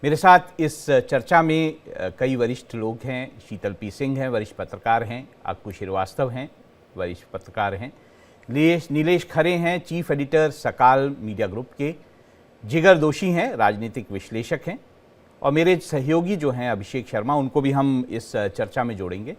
मेरे साथ इस चर्चा में कई वरिष्ठ लोग हैं। शीतल पी सिंह हैं, वरिष्ठ पत्रकार हैं। अक्कू श्रीवास्तव हैं, वरिष्ठ पत्रकार हैं। नीलेश खरे हैं, चीफ एडिटर सकाल मीडिया ग्रुप के। जिगर दोषी हैं, राजनीतिक विश्लेषक हैं। और मेरे सहयोगी जो हैं अभिषेक शर्मा, उनको भी हम इस चर्चा में जोड़ेंगे।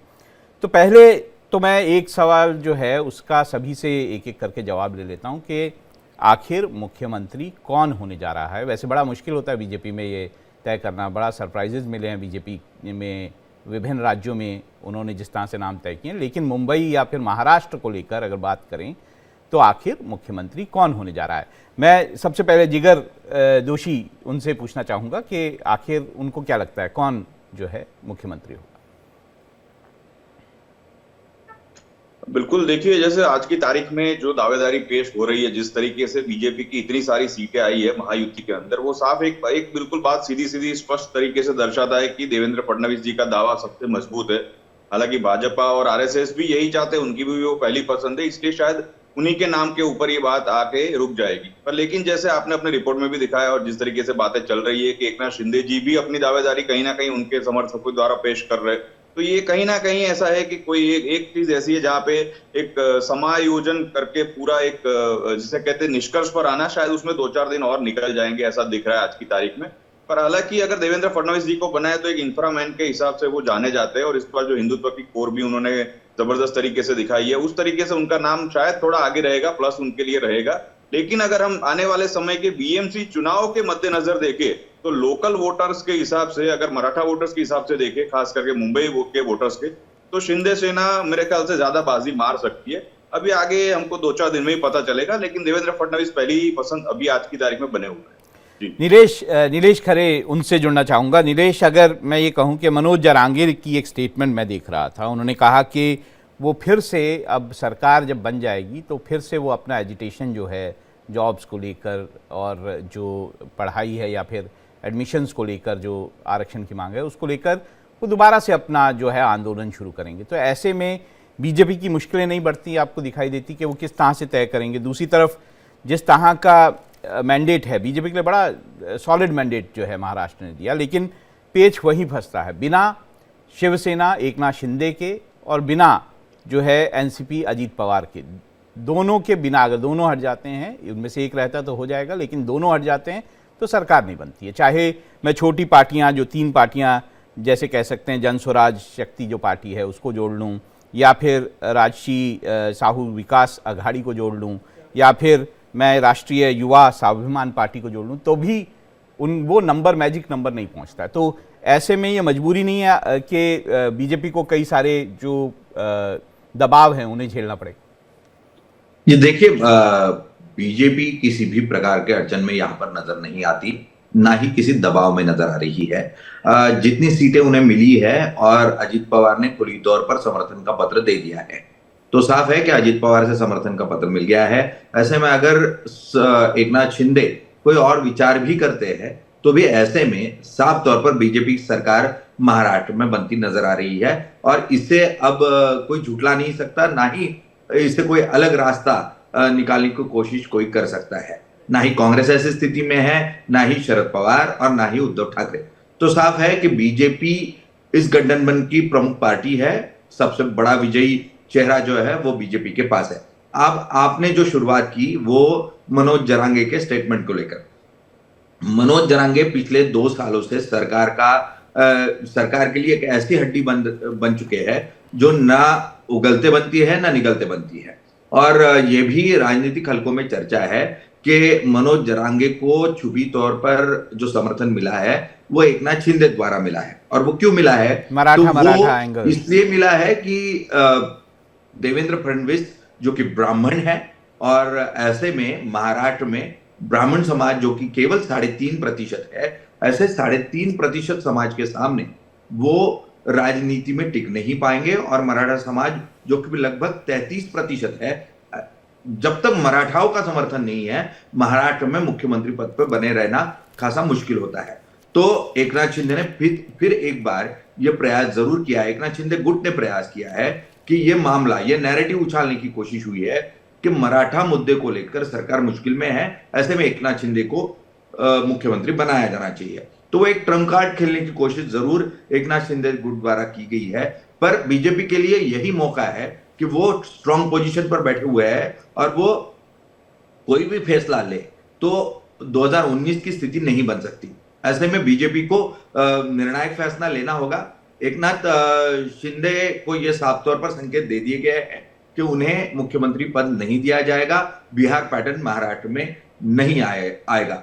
तो पहले तो मैं एक सवाल जो है उसका सभी से एक एक करके जवाब ले लेता हूं कि आखिर मुख्यमंत्री कौन होने जा रहा है। वैसे बड़ा मुश्किल होता है बीजेपी में ये तय करना, बड़ा सरप्राइजेज मिले हैं बीजेपी में, विभिन्न राज्यों में उन्होंने जिस तरह से नाम तय किए, लेकिन मुंबई या फिर महाराष्ट्र को लेकर अगर बात करें तो आखिर मुख्यमंत्री कौन होने जा रहा है। मैं सबसे पहले जिगर दोषी उनसे पूछना चाहूँगा कि आखिर उनको क्या लगता है कौन जो है मुख्यमंत्री होगा। बिल्कुल, देखिए जैसे आज की तारीख में जो दावेदारी पेश हो रही है, जिस तरीके से बीजेपी की इतनी सारी सीटें आई है महायुति के अंदर, वो साफ एक बिल्कुल बात सीधी सीधी स्पष्ट तरीके से दर्शाता है कि देवेंद्र फडणवीस जी का दावा सबसे मजबूत है। हालांकि भाजपा और आरएसएस भी यही चाहते हैं, उनकी भी वो पहली पसंद है, इसलिए शायद उन्हीं के नाम के ऊपर ये बात आके रुक जाएगी। पर लेकिन जैसे आपने अपने रिपोर्ट में भी दिखाया और जिस तरीके से बातें चल रही है कि एकनाथ शिंदे जी भी अपनी दावेदारी कहीं ना कहीं उनके समर्थकों द्वारा पेश कर रहे, तो ये कहीं ना कहीं ऐसा है कि कोई एक चीज ऐसी है जहां पे एक समायोजन करके पूरा एक जिसे कहते हैं निष्कर्ष पर आना, शायद उसमें 2-4 दिन और निकल जाएंगे, ऐसा दिख रहा है आज की तारीख में। पर हालांकि अगर देवेंद्र फडणवीस जी को बनाए तो एक इंफ्रामैन के हिसाब से वो जाने जाते हैं और इस पर जो हिंदुत्व की कोर भी उन्होंने जबरदस्त तरीके से दिखाई है, उस तरीके से उनका नाम शायद थोड़ा आगे रहेगा, प्लस उनके लिए रहेगा। लेकिन अगर हम आने वाले समय के बीएमसी चुनाव के मद्देनजर देखें तो लोकल वोटर्स के हिसाब से, अगर मराठा वोटर्स के हिसाब से देखें, खास करके मुंबई के वोटर्स के, तो शिंदे सेना मेरे ख्याल से ज्यादा बाजी मार सकती है। अभी आगे हमको 2-4 दिन में ही पता चलेगा, लेकिन देवेंद्र फडणवीस पहली ही पसंद अभी आज की तारीख में बने हुए हैं। नीलेश खरे उनसे जुड़ना चाहूँगा। नीलेश, अगर मैं ये कहूँ कि मनोज जरांगे की एक स्टेटमेंट मैं देख रहा था, उन्होंने कहा कि वो फिर से अब सरकार जब बन जाएगी तो फिर से वो अपना एजिटेशन जो है जॉब्स को लेकर और जो पढ़ाई है या फिर एडमिशन्स को लेकर जो आरक्षण की मांग है उसको लेकर वो दोबारा से अपना जो है आंदोलन शुरू करेंगे। तो ऐसे में बीजेपी की मुश्किलें नहीं बढ़ती, आपको दिखाई देती कि वो किस तरह से तय करेंगे। दूसरी तरफ जिस तरह का मैंडेट है बीजेपी के लिए, बड़ा सॉलिड मैंडेट जो है महाराष्ट्र ने दिया, लेकिन पेच वहीं फंसता है, बिना शिवसेना एकनाथ शिंदे के और बिना जो है एनसीपी अजीत पवार के, दोनों के बिना अगर दोनों हट जाते हैं, उनमें से एक रहता तो हो जाएगा, लेकिन दोनों हट जाते हैं तो सरकार नहीं बनती है। चाहे मैं छोटी पार्टियां, जो 3 पार्टियां जैसे कह सकते हैं, जन स्वराज शक्ति जो पार्टी है उसको जोड़ लूँ, या फिर राजशी साहू विकास अघाड़ी को जोड़ लूँ, या फिर मैं राष्ट्रीय युवा स्वाभिमान पार्टी को जोड़ लूँ, तो भी वो नंबर, मैजिक नंबर नहीं पहुँचता है। तो ऐसे में ये मजबूरी नहीं है कि बीजेपी को कई सारे जो दबाव हैं उन्हें झेलना पड़ेगा। ये देखिए, बीजेपी किसी भी प्रकार के अड़चन में यहां पर नजर नहीं आती, ना ही किसी दबाव में नजर आ रही है। जितनी सीटें उन्हें मिली है और अजीत पवार ने खुली तौर पर समर्थन का पत्र दे दिया है, तो साफ है कि अजीत पवार से समर्थन का पत्र मिल गया है। ऐसे में अगर एकनाथ शिंदे कोई और विचार भी करते हैं तो भी ऐसे में साफ तौर पर बीजेपी सरकार महाराष्ट्र में बनती नजर आ रही है और इससे अब कोई झुठला नहीं सकता, ना ही इससे कोई अलग रास्ता निकालने की कोशिश कोई कर सकता है। ना ही कांग्रेस ऐसी स्थिति में है, ना ही शरद पवार और ना ही उद्धव ठाकरे। तो साफ है कि बीजेपी इस गठबंधन की प्रमुख पार्टी है, सबसे बड़ा विजयी चेहरा जो है वो बीजेपी के पास है। अब आपने जो शुरुआत की वो मनोज जरांगे के स्टेटमेंट को लेकर, मनोज जरांगे पिछले 2 सालों से सरकार के लिए एक ऐसी हड्डी बन चुके हैं जो ना उगलते बनती है ना निगलते बनती है। और ये भी राजनीतिक हलकों में चर्चा है कि मनोज जरांगे को छुपी तौर पर जो समर्थन मिला है वो एकनाथ शिंदे द्वारा मिला है। और वो क्यों मिला है? मराठा एंगल इसलिए मिला है कि देवेंद्र फडणवीस जो कि ब्राह्मण है, और ऐसे में महाराष्ट्र में ब्राह्मण समाज जो कि केवल 3.5% है, ऐसे 3.5% समाज के सामने वो राजनीति में टिक नहीं पाएंगे। और मराठा समाज जो कि लगभग 33% है, जब तक मराठाओं का समर्थन नहीं है महाराष्ट्र में मुख्यमंत्री पद पर बने रहना खासा मुश्किल होता है। तो एकनाथ शिंदे ने फिर एक बार यह प्रयास जरूर किया है, एकनाथ शिंदे गुट ने प्रयास किया है कि यह मामला, यह नैरेटिव उछालने की कोशिश हुई है कि मराठा मुद्दे को लेकर सरकार मुश्किल में है, ऐसे में एकनाथ शिंदे को मुख्यमंत्री बनाया जाना चाहिए। तो वो एक ट्रम्प कार्ड खेलने की कोशिश जरूर एकनाथ शिंदे गुट द्वारा की गई है। पर बीजेपी के लिए यही मौका है कि वो स्ट्रांग पोजीशन पर बैठे हुए हैं और वो कोई भी फैसला ले तो 2019 की स्थिति नहीं बन सकती। ऐसे में बीजेपी को निर्णायक फैसला लेना होगा। एकनाथ शिंदे को यह साफ तौर पर संकेत दे दिए गए हैं कि उन्हें मुख्यमंत्री पद नहीं दिया जाएगा, बिहार पैटर्न महाराष्ट्र में नहीं आएगा।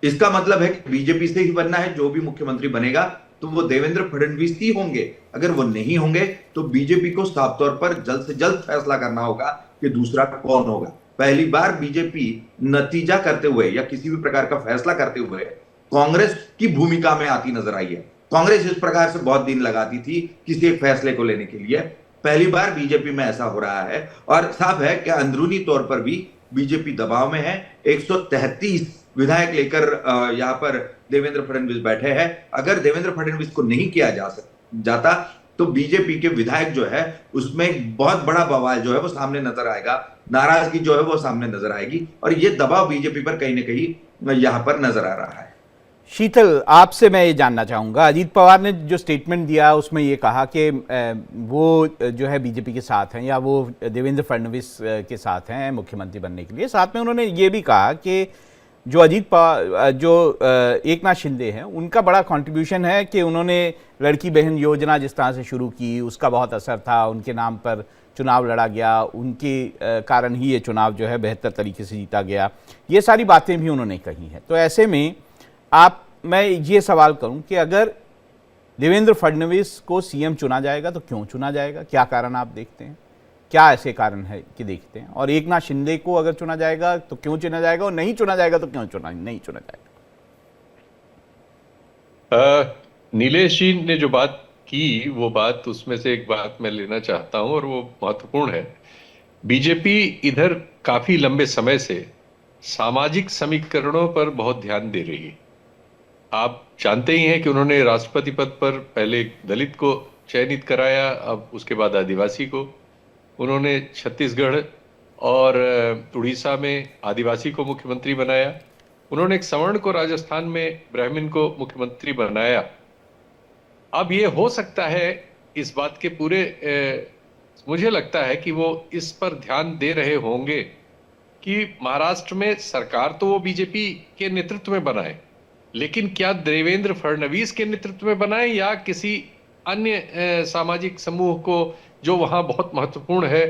इसका मतलब है कि बीजेपी से ही बनना है, जो भी मुख्यमंत्री बनेगा तो वो देवेंद्र फडणवीस ही होंगे। अगर वो नहीं होंगे तो बीजेपी को साफ तौर पर जल्द से जल्द फैसला करना होगा कि दूसरा कौन होगा। पहली बार बीजेपी नतीजा करते हुए या किसी भी प्रकार का फैसला करते हुए कांग्रेस की भूमिका में आती नजर आई है। कांग्रेस इस प्रकार से बहुत दिन लगाती थी किसी एक फैसले को लेने के लिए, पहली बार बीजेपी में ऐसा हो रहा है। और साफ है कि अंदरूनी तौर पर भी बीजेपी दबाव में है। 133 विधायक लेकर यहां पर देवेंद्र फडणवीस बैठे हैं। अगर देवेंद्र फडणवीस को नहीं किया जाता तो बीजेपी के विधायक जो है उसमें एक बहुत बड़ा बवाल जो है वो सामने नजर आएगा, नाराजगी जो है वो सामने नजर आएगी और ये दबाव बीजेपी पर कहीं ना कहीं यहां पर नजर आ रहा है। शीतल, आपसे मैं ये जानना चाहूँगा, अजीत पवार ने जो स्टेटमेंट दिया उसमें ये कहा कि वो जो है बीजेपी के साथ हैं या वो देवेंद्र फडणवीस के साथ हैं मुख्यमंत्री बनने के लिए। साथ में उन्होंने ये भी कहा कि जो अजीत पवार जो एकनाथ शिंदे हैं उनका बड़ा कंट्रीब्यूशन है कि उन्होंने लड़की बहन योजना जिस तरह से शुरू की उसका बहुत असर था, उनके नाम पर चुनाव लड़ा गया, उनके कारण ही ये चुनाव जो है बेहतर तरीके से जीता गया। ये सारी बातें भी उन्होंने कही हैं। तो ऐसे में मैं ये सवाल करूं कि अगर देवेंद्र फडणवीस को सीएम चुना जाएगा तो क्यों चुना जाएगा, क्या कारण आप देखते हैं, क्या ऐसे कारण है कि देखते हैं? और एकनाथ शिंदे को अगर चुना जाएगा तो क्यों चुना जाएगा और नहीं चुना जाएगा तो क्यों नहीं चुना जाएगा? नीलेश जी ने जो बात की वो बात, उसमें से एक बात मैं लेना चाहता हूं और वो महत्वपूर्ण है। बीजेपी इधर काफी लंबे समय से सामाजिक समीकरणों पर बहुत ध्यान दे रही है। आप जानते ही हैं कि उन्होंने राष्ट्रपति पद पर पहले दलित को चयनित कराया, अब उसके बाद आदिवासी को। उन्होंने छत्तीसगढ़ और उड़ीसा में आदिवासी को मुख्यमंत्री बनाया। उन्होंने एक सवर्ण को राजस्थान में ब्राह्मण को मुख्यमंत्री बनाया। अब ये हो सकता है इस बात के पूरे मुझे लगता है कि वो इस पर ध्यान दे रहे होंगे कि महाराष्ट्र में सरकार तो वो बीजेपी के नेतृत्व में बनाए, लेकिन क्या देवेंद्र फडणवीस के नेतृत्व में बनाए या किसी अन्य सामाजिक समूह को जो वहां बहुत महत्वपूर्ण है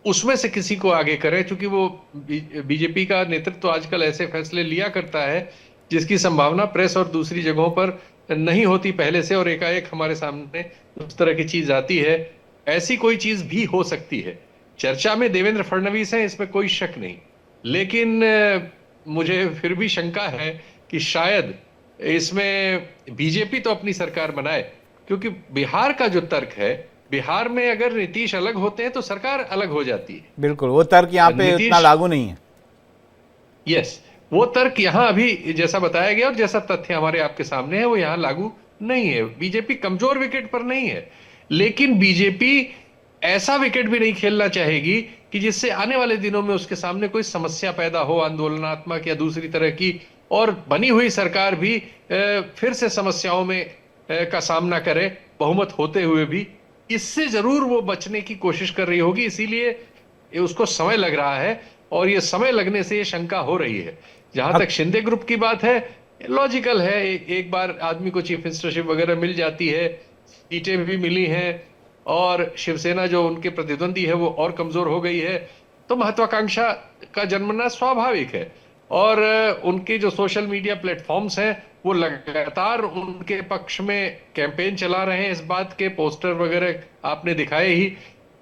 उसमें से किसी को आगे करें। क्योंकि वो बीजेपी का नेतृत्व आजकल ऐसे फैसले लिया करता है जिसकी संभावना प्रेस और दूसरी जगहों पर नहीं होती पहले से, और एकाएक हमारे सामने उस तरह की चीज आती है। ऐसी कोई चीज भी हो सकती है। चर्चा में देवेंद्र फडणवीस हैं, इसमें कोई शक नहीं, लेकिन मुझे फिर भी शंका है कि शायद इसमें बीजेपी तो अपनी सरकार बनाए, क्योंकि बिहार का जो तर्क है, बिहार में अगर नीतीश अलग होते हैं तो सरकार अलग हो जाती है। बिल्कुल, वो तर्क यहाँ पे इतना लागू नहीं है। यस, वो तर्क यहाँ अभी जैसा बताया गया और जैसा तथ्य हमारे आपके सामने है वो यहाँ लागू नहीं है। बीजेपी कमजोर विकेट पर नहीं है, लेकिन बीजेपी ऐसा विकेट भी नहीं खेलना चाहेगी कि जिससे आने वाले दिनों में उसके सामने कोई समस्या पैदा हो, आंदोलनात्मक या दूसरी तरह की, और बनी हुई सरकार भी फिर से समस्याओं में का सामना करे बहुमत होते हुए भी। इससे जरूर वो बचने की कोशिश कर रही होगी, इसीलिए उसको समय लग रहा है और ये समय लगने से ये शंका हो रही है। जहां तक शिंदे ग्रुप की बात है, लॉजिकल है, एक बार आदमी को चीफ मिनिस्टरशिप वगैरह मिल जाती है, सीटें भी मिली हैं और शिवसेना जो उनके प्रतिद्वंदी है वो और कमजोर हो गई है, तो महत्वाकांक्षा का जन्मना स्वाभाविक है। और उनके जो सोशल मीडिया प्लेटफॉर्म्स हैं वो लगातार उनके पक्ष में कैंपेन चला रहे हैं, इस बात के पोस्टर वगैरह आपने दिखाए ही।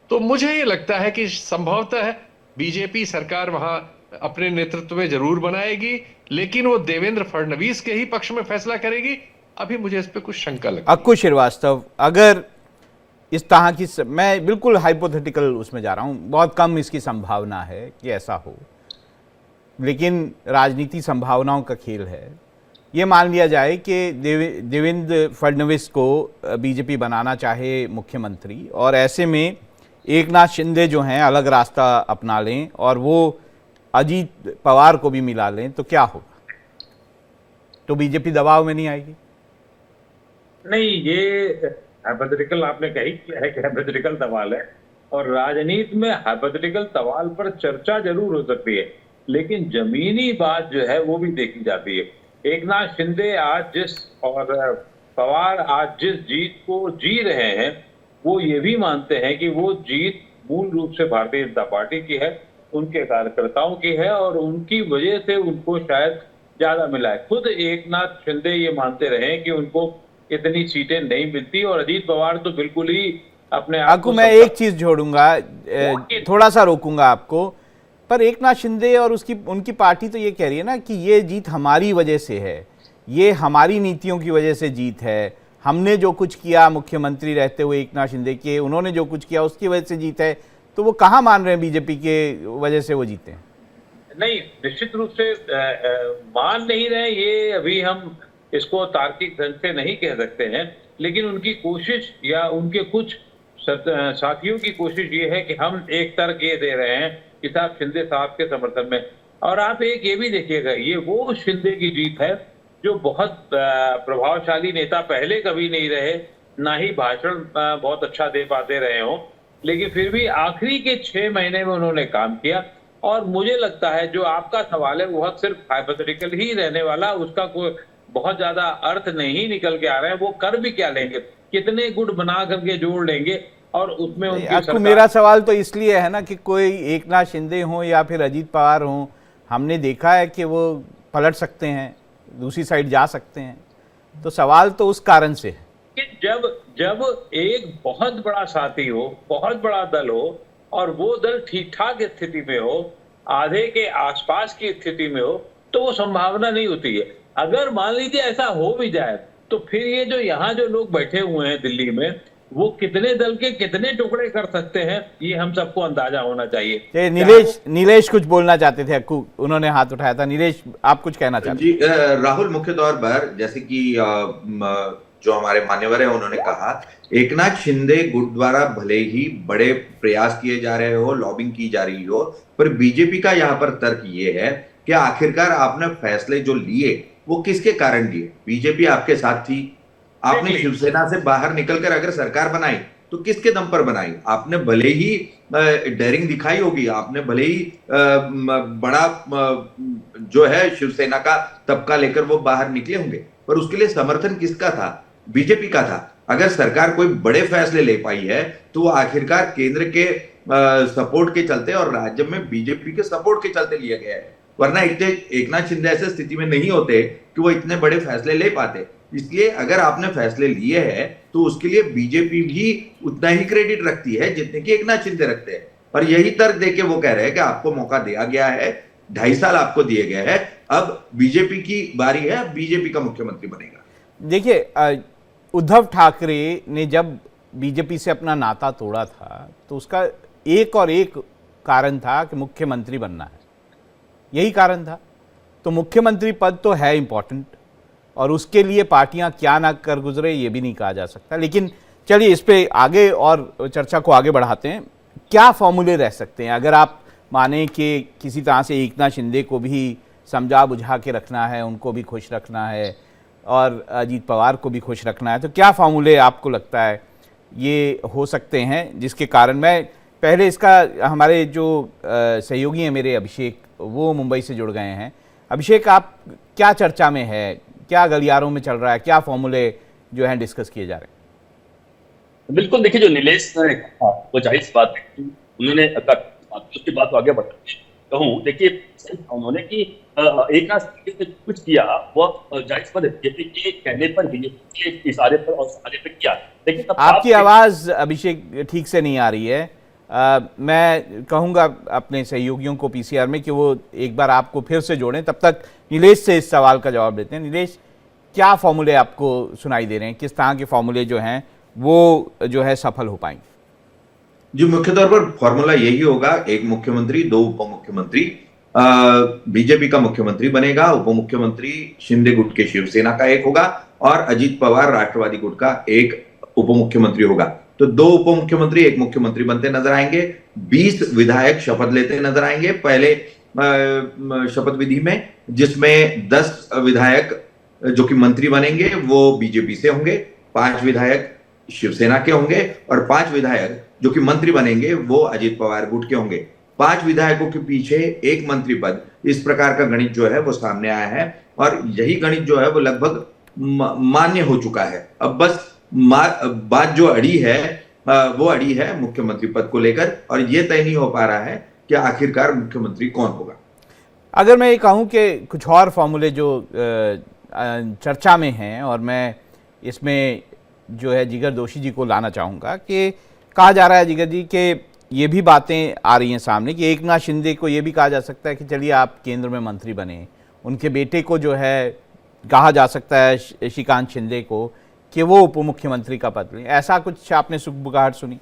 तो मुझे ये लगता है कि संभवतः बीजेपी सरकार वहां अपने नेतृत्व में जरूर बनाएगी, लेकिन वो देवेंद्र फडणवीस के ही पक्ष में फैसला करेगी। अभी मुझे इस पे कुछ शंका लगती है। अक्कू श्रीवास्तव, अगर इस तरह की मैं बिल्कुल हाइपोथेटिकल उसमें जा रहा हूं, बहुत कम इसकी संभावना है कि ऐसा हो, लेकिन राजनीति संभावनाओं का खेल है। ये मान लिया जाए कि देवेंद्र फडणवीस को बीजेपी बनाना चाहे मुख्यमंत्री, और ऐसे में एकनाथ शिंदे जो हैं अलग रास्ता अपना लें और वो अजीत पवार को भी मिला लें, तो क्या होगा? तो बीजेपी दबाव में नहीं आएगी? नहीं, ये हाइपोथेटिकल आपने कही किया है कि हाइपोथेटिकल सवाल है, और राजनीति में हाइपोथेटिकल सवाल पर चर्चा जरूर हो सकती है, लेकिन जमीनी बात जो है वो भी देखी जाती है। एकनाथ शिंदे आज जिस और पवार आज जिस जीत को जी रहे हैं, वो ये भी मानते हैं कि वो जीत मूल रूप से भारतीय जनता पार्टी की है, उनके कार्यकर्ताओं की है, और उनकी वजह से उनको शायद ज्यादा मिला है। खुद एकनाथ शिंदे ये मानते रहे कि उनको इतनी सीटें नहीं मिलती, और अजीत पवार तो बिल्कुल ही अपने आप आपको को मैं एक चीज जोड़ूंगा, थोड़ा सा रोकूंगा आपको, पर एकनाथ शिंदे और उसकी उनकी पार्टी तो ये कह रही है ना कि ये जीत हमारी वजह से है, ये हमारी नीतियों की वजह से जीत है, हमने जो कुछ किया मुख्यमंत्री रहते हुए एकनाथ शिंदे के, उन्होंने जो कुछ किया उसकी वजह से जीत है। तो वो कहाँ मान रहे हैं बीजेपी के वजह से वो जीते हैं? नहीं, निश्चित रूप से मान नहीं रहे, ये अभी हम इसको तार्किक ढंग से नहीं कह सकते हैं, लेकिन उनकी कोशिश या उनके कुछ साथियों की कोशिश ये है कि हम एक तर्क ये दे रहे हैं कि साहब शिंदे साहब के समर्थन में। और आप एक ये भी देखिएगा, ये वो शिंदे की जीत है जो बहुत प्रभावशाली नेता पहले कभी नहीं रहे, ना ही भाषण बहुत अच्छा दे पाते रहे हों, लेकिन फिर भी आखिरी के 6 महीने में उन्होंने काम किया। और मुझे लगता है जो आपका सवाल है वो सिर्फ हाइपोथेटिकल ही रहने वाला, उसका कोई बहुत ज्यादा अर्थ नहीं निकल के आ रहा है। वो कर भी क्या लेंगे, कितने गुट बना करके जोड़ लेंगे, और उसमें उनकी आपको मेरा सवाल तो इसलिए है ना कि कोई एकनाथ शिंदे हो या फिर अजीत पवार हो, हमने देखा है कि वो पलट सकते हैं, दूसरी साइड जा सकते हैं, तो सवाल तो उस कारण से है कि जब एक बहुत बड़ा साथी हो, बहुत बड़ा दल हो, और वो दल ठीक ठाक स्थिति में हो, आधे के आसपास की स्थिति में हो, तो वो संभावना नहीं होती है। अगर मान लीजिए ऐसा हो भी जाए, तो फिर ये जो यहाँ जो लोग बैठे हुए हैं दिल्ली में, वो कितने दल के कितने टुकड़े कर सकते हैं, ये हम सबको अंदाजा होना चाहिए। नीलेश कुछ बोलना चाहते थे, अक्कू उन्होंने हाथ उठाया था। नीलेश, आप कुछ कहना चाहते जी राहुल, मुख्य तौर पर जैसे कि जो हमारे मान्यवर है उन्होंने कहा, एकनाथ शिंदे गुट द्वारा भले ही बड़े प्रयास किए जा रहे हो, लॉबिंग की जा रही हो, पर बीजेपी का यहाँ पर तर्क ये है कि आखिरकार आपने फैसले जो लिए वो किसके कारण लिए? बीजेपी आपके साथ थी, आपने शिवसेना से बाहर निकलकर अगर सरकार बनाई तो किसके दम पर बनाई? आपने भले ही डेयरिंग दिखाई होगी, आपने भले ही बड़ा जो है शिवसेना का तबका लेकर वो बाहर निकले होंगे, पर उसके लिए समर्थन किसका था? बीजेपी का था। अगर सरकार कोई बड़े फैसले ले पाई है तो वो आखिरकार केंद्र के सपोर्ट के चलते और राज्य में बीजेपी के सपोर्ट के चलते लिया गया है, वरना इतने एकनाथ शिंदे ऐसे स्थिति में नहीं होते कि वो इतने बड़े फैसले ले पाते। इसलिए अगर आपने फैसले लिए हैं तो उसके लिए बीजेपी भी उतना ही क्रेडिट रखती है जितने कि एकनाथ शिंदे रखते हैं। पर यही तर्क देके वो कह रहे हैं कि आपको मौका दिया गया है, 2.5 साल आपको दिए गए हैं, अब बीजेपी की बारी है, अब बीजेपी का मुख्यमंत्री बनेगा। देखिए, उद्धव ठाकरे ने जब बीजेपी से अपना नाता तोड़ा था तो उसका एक कारण था कि मुख्यमंत्री बनना है, यही कारण था। तो मुख्यमंत्री पद तो है इंपॉर्टेंट, और उसके लिए पार्टियां क्या ना कर गुजरे ये भी नहीं कहा जा सकता। लेकिन चलिए इस पे आगे और चर्चा को आगे बढ़ाते हैं। क्या फॉर्मूले रह सकते हैं अगर आप माने कि किसी तरह से एकनाथ शिंदे को भी समझा बुझा के रखना है, उनको भी खुश रखना है और अजीत पवार को भी खुश रखना है, तो क्या फॉर्मूले आपको लगता है ये हो सकते हैं जिसके कारण? मैं पहले इसका, हमारे जो सहयोगी हैं मेरे अभिषेक, वो मुंबई से जुड़ गए हैं। अभिषेक, आप क्या चर्चा में है, क्या गलियारों में चल रहा है, क्या फॉर्मूले जो हैं डिस्कस किए जा रहे हैं? बिल्कुल, देखिए जो नीलेश ने कहा वो जाहिर बात है, उन्होंने उसकी बात को आगे बढ़ा कहूँ। देखिए उन्होंने कि एक कुछ किया वो जाहिर बात है बीजेपी के कहने पर, बीजेपी के इशारे पर और सहारे पर किया। लेकिन आपकी आवाज अभिषेक ठीक से नहीं आ रही है। मैं कहूँगा अपने सहयोगियों को पीसीआर में कि वो एक बार आपको फिर से जोड़ें, तब तक नीलेश से इस सवाल का जवाब देते हैं। नीलेश, क्या फॉर्मूले आपको सुनाई दे रहे हैं, किस तरह के फॉर्मूले जो हैं वो जो है सफल हो पाएंगे? जी, मुख्य तौर पर फॉर्मूला यही होगा, एक मुख्यमंत्री, 2 उप मुख्यमंत्री। बीजेपी का मुख्यमंत्री बनेगा, उप मुख्यमंत्री शिंदे गुट के शिवसेना का एक होगा, और अजीत पवार राष्ट्रवादी गुट का एक उप मुख्यमंत्री होगा। तो 2 उप मुख्यमंत्री, 1 मुख्यमंत्री बनते नजर आएंगे। 20 विधायक शपथ लेते नजर आएंगे पहले शपथ विधि में, जिसमें 10 विधायक जो कि मंत्री बनेंगे वो बीजेपी से होंगे, 5 विधायक शिवसेना के होंगे और 5 विधायक जो कि मंत्री बनेंगे वो अजित पवार गुट के होंगे। 5 विधायकों के पीछे 1 मंत्री पद, इस प्रकार का गणित जो है वो सामने आया है और यही गणित जो है वो लगभग मान्य हो चुका है। अब बस बात जो अड़ी है वो अड़ी है मुख्यमंत्री पद को लेकर और ये तय नहीं हो पा रहा है कि आखिरकार मुख्यमंत्री कौन होगा। अगर मैं ये कहूँ कि कुछ और फॉर्मूले जो चर्चा में हैं और मैं इसमें जो है जिगर दोषी जी को लाना चाहूँगा कि कहा जा रहा है जिगर जी कि ये भी बातें आ रही हैं सामने कि एकनाथ शिंदे को ये भी कहा जा सकता है कि चलिए आप केंद्र में मंत्री बने, उनके बेटे को जो है कहा जा सकता है श्रीकांत शिंदे को कि वो उप मुख्यमंत्री का पद लें। ऐसा कुछ आपने सुगबुगाहट सुनी?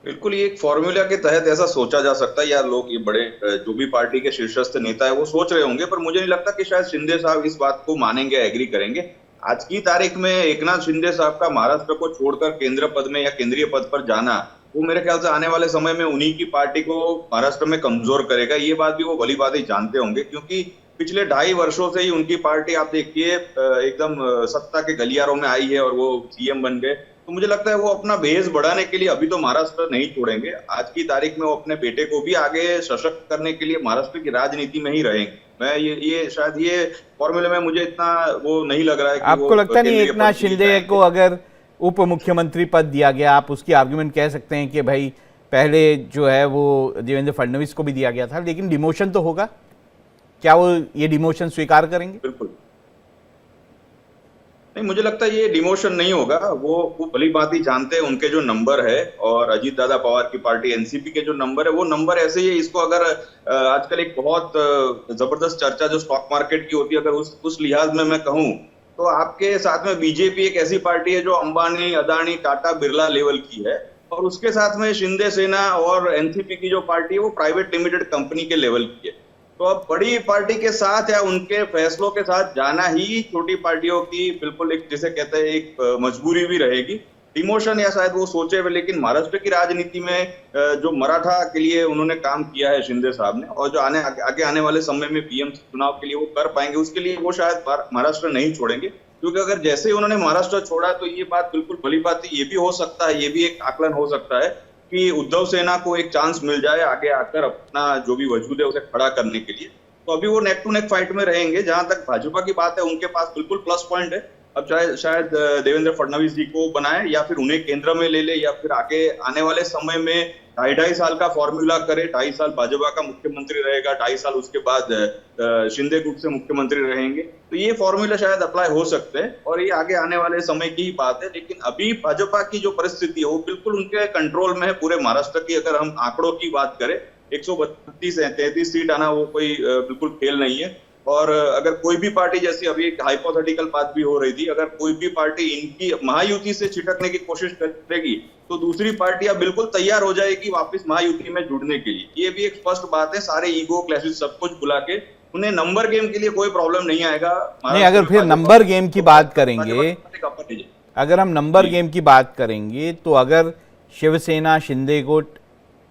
बिल्कुल, ये एक फॉर्मूला के तहत ऐसा सोचा जा सकता है या लोग ये बड़े जो भी पार्टी के शीर्षस्थ नेता है वो सोच रहे होंगे, पर मुझे नहीं लगता कि शायद शिंदे साहब इस बात को मानेंगे, एग्री करेंगे। आज की तारीख में एकनाथ शिंदे साहब का महाराष्ट्र को छोड़कर केंद्र पद में या केंद्रीय पद पर जाना, वो मेरे ख्याल से आने वाले समय में उन्हीं की पार्टी को महाराष्ट्र में कमजोर करेगा। ये बात भी वो भली बात ही जानते होंगे, क्योंकि पिछले 2.5 वर्षों से ही उनकी पार्टी आप देखिए एकदम सत्ता के गलियारों में आई है और वो सीएम बन गए। तो मुझे लगता है वो अपना बेस बढ़ाने के लिए अभी तो महाराष्ट्र नहीं छोड़ेंगे। आज की तारीख में वो अपने बेटे को भी आगे सशक्त करने के लिए महाराष्ट्र की राजनीति में ही रहेंगे। मैं ये शायद ये फॉर्मूले में मुझे इतना वो नहीं लग रहा है कि आपको लगता नहीं एकनाथ शिंदे को अगर उप मुख्यमंत्री पद दिया गया, आप उसकी आर्गुमेंट कह सकते हैं कि भाई पहले जो है वो देवेंद्र फडणवीस को भी दिया गया था, लेकिन डिमोशन तो होगा, क्या वो ये डिमोशन स्वीकार करेंगे? बिल्कुल नहीं, मुझे लगता है ये डिमोशन नहीं होगा। वो भली बात ही जानते हैं उनके जो नंबर है और अजीत दादा पवार की पार्टी एनसीपी के जो नंबर है वो नंबर ऐसे ही है। इसको अगर आजकल एक बहुत जबरदस्त चर्चा जो स्टॉक मार्केट की होती है, अगर उस लिहाज में मैं कहूं तो आपके साथ में बीजेपी एक ऐसी पार्टी है जो अंबानी, अदानी, टाटा, बिरला लेवल की है और उसके साथ में शिंदे सेना और एनसीपी की जो पार्टी है वो प्राइवेट लिमिटेड कंपनी के लेवल की है। तो अब बड़ी पार्टी के साथ या उनके फैसलों के साथ जाना ही छोटी पार्टियों की बिल्कुल एक जिसे कहते हैं एक मजबूरी भी रहेगी। डिमोशन या शायद वो सोचे हुए, लेकिन महाराष्ट्र की राजनीति में जो मराठा के लिए उन्होंने काम किया है शिंदे साहब ने और जो आगे आने वाले समय में पीएम चुनाव के लिए वो कर पाएंगे, उसके लिए वो शायद महाराष्ट्र नहीं छोड़ेंगे। क्योंकि अगर जैसे ही उन्होंने महाराष्ट्र छोड़ा तो ये बात बिल्कुल भली बात है, ये भी हो सकता है, ये भी एक आकलन हो सकता है कि उद्धव सेना को एक चांस मिल जाए आगे आकर अपना जो भी वजूद है उसे खड़ा करने के लिए। तो अभी वो नेक टू नेक फाइट में रहेंगे। जहां तक भाजपा की बात है, उनके पास बिल्कुल प्लस पॉइंट है। अब शायद देवेंद्र फडणवीस जी को बनाए या फिर उन्हें केंद्र में ले ले या फिर आगे आने वाले समय में 2.5 साल का फॉर्मूला करे। 2.5 साल भाजपा का मुख्यमंत्री रहेगा, 2.5 साल उसके बाद शिंदे गुट से मुख्यमंत्री रहेंगे। तो ये फॉर्मूला शायद अप्लाई हो सकते हैं और ये आगे आने वाले समय की ही बात है। लेकिन अभी भाजपा की जो परिस्थिति है वो बिल्कुल उनके कंट्रोल में है पूरे महाराष्ट्र की। अगर हम आंकड़ों की बात करें, 132-33 सीट आना वो कोई बिल्कुल खेल नहीं है। और अगर कोई भी पार्टी, जैसी अभी एक हाइपोथेटिकल बात भी हो रही थी, अगर कोई भी पार्टी इनकी महायुति से छिटकने की कोशिश करेगी तो दूसरी पार्टियां बिल्कुल तैयार हो जाएगी वापस महायुति में जुड़ने के लिए। ये भी एक स्पष्ट बात है। सारे ईगो क्लैशेस सब कुछ बुला के उन्हें नंबर गेम के लिए कोई प्रॉब्लम नहीं आएगा। नहीं, अगर फिर नंबर गेम की बात करेंगे, अगर हम नंबर गेम की बात करेंगे तो अगर शिवसेना शिंदे गुट,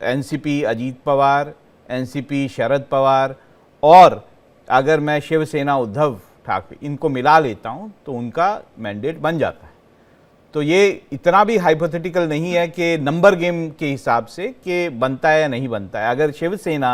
एनसीपी अजीत पवार, एनसीपी शरद पवार और अगर मैं शिवसेना उद्धव ठाकरे इनको मिला लेता हूं तो उनका मैंडेट बन जाता है। तो ये इतना भी हाइपोथेटिकल नहीं है कि नंबर गेम के हिसाब से कि बनता है या नहीं बनता है। अगर शिवसेना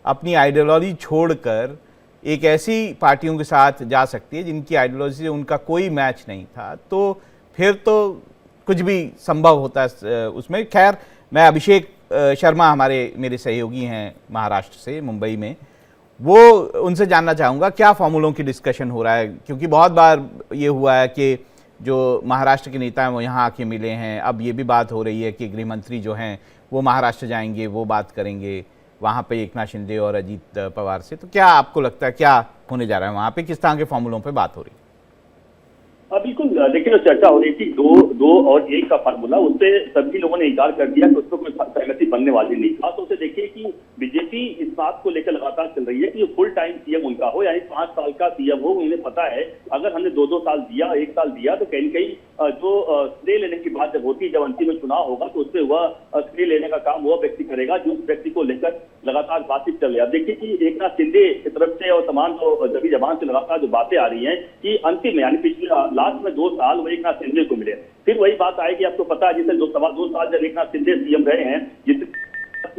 अपनी आइडियोलॉजी छोड़कर एक ऐसी पार्टियों के साथ जा सकती है जिनकी आइडियोलॉजी से उनका कोई मैच नहीं था, तो फिर तो कुछ भी संभव होता है उसमें। खैर, मैं अभिषेक शर्मा मेरे सहयोगी हैं महाराष्ट्र से, मुंबई में, वो उनसे जानना चाहूँगा क्या फॉर्मूलों की डिस्कशन हो रहा है, क्योंकि बहुत बार ये हुआ है कि जो महाराष्ट्र के नेता हैं वो यहाँ आके मिले हैं। अब ये भी बात हो रही है कि गृह मंत्री जो हैं वो महाराष्ट्र जाएंगे, वो बात करेंगे वहाँ पे एकनाथ शिंदे और अजीत पवार से। तो क्या आपको लगता है क्या होने जा रहा है वहाँ पे, किस तरह के फॉर्मूलों पे बात हो रही है? बिल्कुल, देखिए जो चर्चा हो रही थी 2 और 1 का फार्मूला, उससे सभी लोगों ने इनकार कर दिया कि उस पर कोई सहमति बनने वाली नहीं। खास तौर से देखिए कि बीजेपी इस बात को लेकर लगातार चल रही है कि फुल टाइम सीएम उनका हो, यानी 5 साल का सीएम हो। उन्हें पता है अगर हमने 2-2 साल दिया, 1 साल दिया तो कहीं जो श्रेय लेने की बात जब होती है, जब अंतिम में चुनाव होगा तो उससे वह श्रेय लेने का काम वह व्यक्ति करेगा जो उस व्यक्ति को लेकर लगातार बातचीत चल रही है। अब देखिए कि एकनाथ शिंदे की तरफ से और तमाम जो जबी जबान से लगातार जो बातें आ रही हैं कि अंतिम में यानी पिछले लास्ट में 2 साल वही एकनाथ शिंदे को मिले, फिर वही बात आएगी। आपको पता है जैसे 2 साल जब एकनाथ शिंदे सीएम रहे हैं, जिस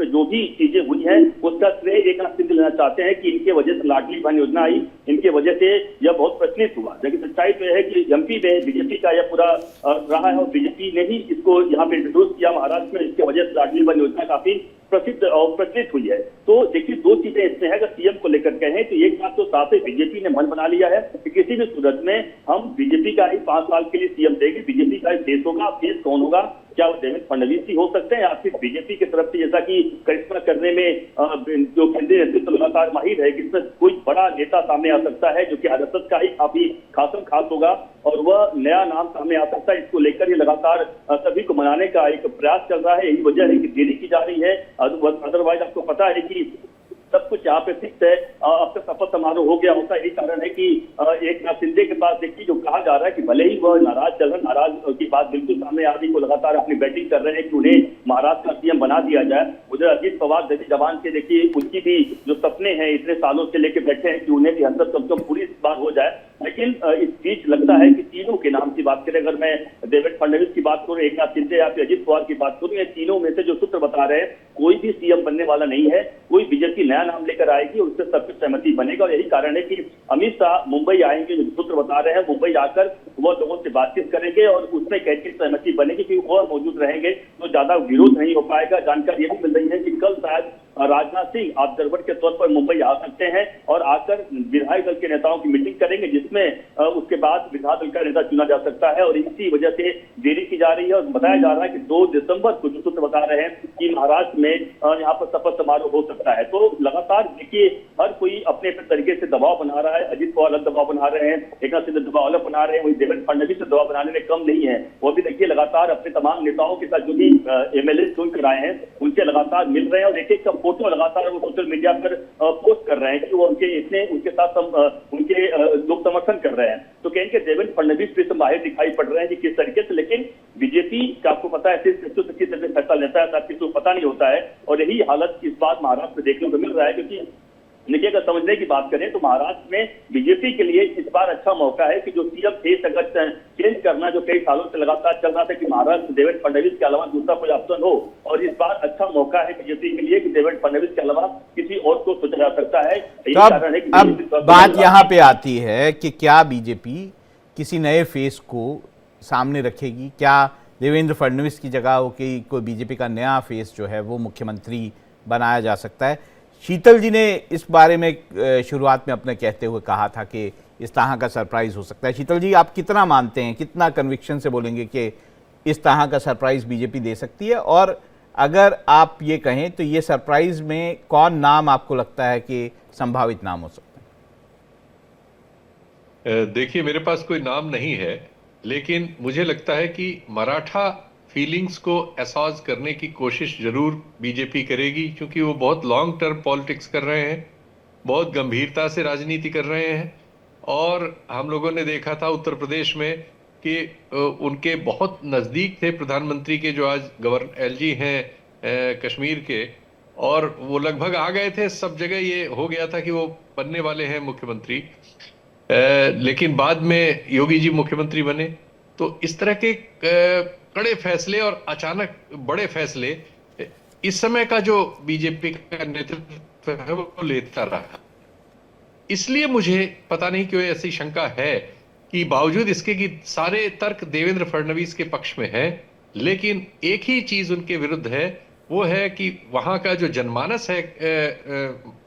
जो भी चीजें हुई हैं उसका श्रेय एकनाथ शिंदे लेना चाहते हैं कि इनके वजह से लाडली बहन योजना आई, इनके वजह से यह बहुत प्रचलित हुआ। लेकिन सच्चाई तो है कि एमपी में बीजेपी का यह पूरा रहा है और बीजेपी ने ही इसको यहाँ पे इंट्रोड्यूस किया महाराष्ट्र में, इसके वजह से लाडली बहन योजना काफी प्रसिद्ध और प्रचलित हुई है। तो देखिए 2 चीजें इसमें है, अगर सीएम को लेकर कहें तो एक बात तो साफ है, बीजेपी ने मन बना लिया है कि किसी भी सूरत में हम बीजेपी का ही 5 साल के लिए सीएम देंगे, बीजेपी का ही फेस होगा। फेस कौन होगा? क्या वो देवेंद्र फडणवीस ही हो सकते हैं या फिर बीजेपी की तरफ से, जैसा कि करिश्मा करने में जो केंद्रीय नेतृत्व लगातार माहिर है, किसमें कोई बड़ा नेता सामने आ सकता है जो कि आरएसएस का ही काफी खास होगा और वह नया नाम सामने आ सकता है। इसको लेकर ये लगातार सभी को मनाने का एक प्रयास चल रहा है। यही वजह है कि देरी की जा रही है। अदरवाइज आपको पता है कि सब कुछ यहाँ पे फिक्स है। अब तक शपथ समारोह हो गया होता है। यही कारण है कि एकनाथ शिंदे के पास देखिए जो कहा जा रहा है कि भले ही वह नाराज चल रहे, नाराज की बात बिल्कुल सामने आ रही, को लगातार अपनी बैटिंग कर रहे हैं कि उन्हें महाराष्ट्र का सीएम बना दिया जाए। उधर अजीत पवार जबी जबान के देखिए उनकी भी जो सपने हैं इतने सालों से लेके बैठे हैं कि उन्हें भी हंसत कम से कम पूरी इस बार हो जाए। लेकिन इस बीच लगता है कि तीनों के नाम की बात करें, अगर मैं देवेंद्र फडणवीस की बात करूं, एकनाथ शिंदे या फिर अजीत पवार की बात करूं, ये तीनों में से जो सूत्र बता रहे हैं कोई भी सीएम बनने वाला नहीं है। कोई बीजेपी नया नाम लेकर आएगी और उससे सब कुछ सहमति बनेगा और यही कारण है कि अमित शाह मुंबई आएंगे, जो सूत्र बता रहे हैं मुंबई आकर वो लोगों से बातचीत करेंगे और उसमें कैसी सहमति बनेगी कि वो मौजूद रहेंगे तो ज्यादा विरोध नहीं हो पाएगा। जानकारी यह भी मिल रही है कि कल शायद राजनाथ सिंह ऑब्जर्वर के तौर पर मुंबई आ सकते हैं और आकर विधायक दल के नेताओं की मीटिंग करेंगे, जिसमें उसके बाद विधायक दल का नेता चुना जा सकता है और इसी वजह से देरी की जा रही है। और बताया जा रहा है कि 2 दिसंबर को जो सूत्र बता रहे हैं कि महाराष्ट्र में यहाँ पर शपथ समारोह हो सकता है। तो लगातार देखिए हर कोई अपने अपने तरीके से दबाव बना रहा है। अजीत पवार अलग दबाव बना रहे हैं, एकनाथ शिंदे दबाव अलग बना रहे हैं, वही देवेंद्र फडणवीस से दबाव बनाने में कम नहीं है। वो भी देखिए लगातार अपने तमाम नेताओं के साथ जो भी एमएलए चुन कर आए हैं उनसे लगातार मिल रहे हैं और एक फोटो लगातार वो सोशल मीडिया पर पोस्ट कर रहे हैं कि वो उनके साथ उनके लोग समर्थन कर रहे हैं। तो कहेंगे देवेंद्र फडणवीस भी माहिर दिखाई पड़ रहे हैं कि किस तरीके से, लेकिन बीजेपी का आपको पता है सिर्फ फैसला लेता है, किसी को पता नहीं होता है और यही हालत इस बार महाराष्ट्र में देखने को मिल रहा है। क्योंकि देखिए अगर समझने की बात करें तो महाराष्ट्र में बीजेपी के लिए इस बार अच्छा मौका है कि जो सीएम फेस अगर चेंज करना जो कई सालों से लगातार चल रहा था कि महाराष्ट्र देवेंद्र फडणवीस के अलावा दूसरा कोई ऑप्शन हो, और इस बार अच्छा मौका है बीजेपी के लिए कि देवेंद्र फडणवीस के अलावा किसी और को सोचा जा सकता है। यही कारण है कि अब बात यहाँ पे आती है कि क्या बीजेपी किसी नए फेस को सामने रखेगी? क्या देवेंद्र फडणवीस की जगह हो कि कोई बीजेपी का नया फेस जो है वो मुख्यमंत्री बनाया जा सकता है? शीतल जी ने इस बारे में शुरुआत में अपने कहते हुए कहा था कि इस तरह का सरप्राइज हो सकता है। शीतल जी, आप कितना मानते हैं, कितना कन्विक्शन से बोलेंगे कि इस तरह का सरप्राइज बीजेपी दे सकती है? और अगर आप ये कहें तो ये सरप्राइज में कौन नाम आपको लगता है कि संभावित नाम हो सकता है? देखिए मेरे पास कोई नाम नहीं है, लेकिन मुझे लगता है कि मराठा फीलिंग्स को एहसास करने की कोशिश जरूर बीजेपी करेगी, क्योंकि वो बहुत लॉन्ग टर्म पॉलिटिक्स कर रहे हैं, बहुत गंभीरता से राजनीति कर रहे हैं। और हम लोगों ने देखा था उत्तर प्रदेश में कि उनके बहुत नज़दीक थे प्रधानमंत्री के, जो आज गवर्नर एलजी हैं कश्मीर के, और वो लगभग आ गए थे। सब जगह ये हो गया था कि वो बनने वाले हैं मुख्यमंत्री, लेकिन बाद में योगी जी मुख्यमंत्री बने। तो इस तरह के कड़े फैसले और अचानक बड़े फैसले इस समय का जो बीजेपी का नेतृत्व है वो लेता रहा। इसलिए मुझे पता नहीं क्यों ऐसी शंका है कि बावजूद इसके कि सारे तर्क देवेंद्र फडणवीस के पक्ष में है, लेकिन एक ही चीज उनके विरुद्ध है, वो है कि वहां का जो जनमानस है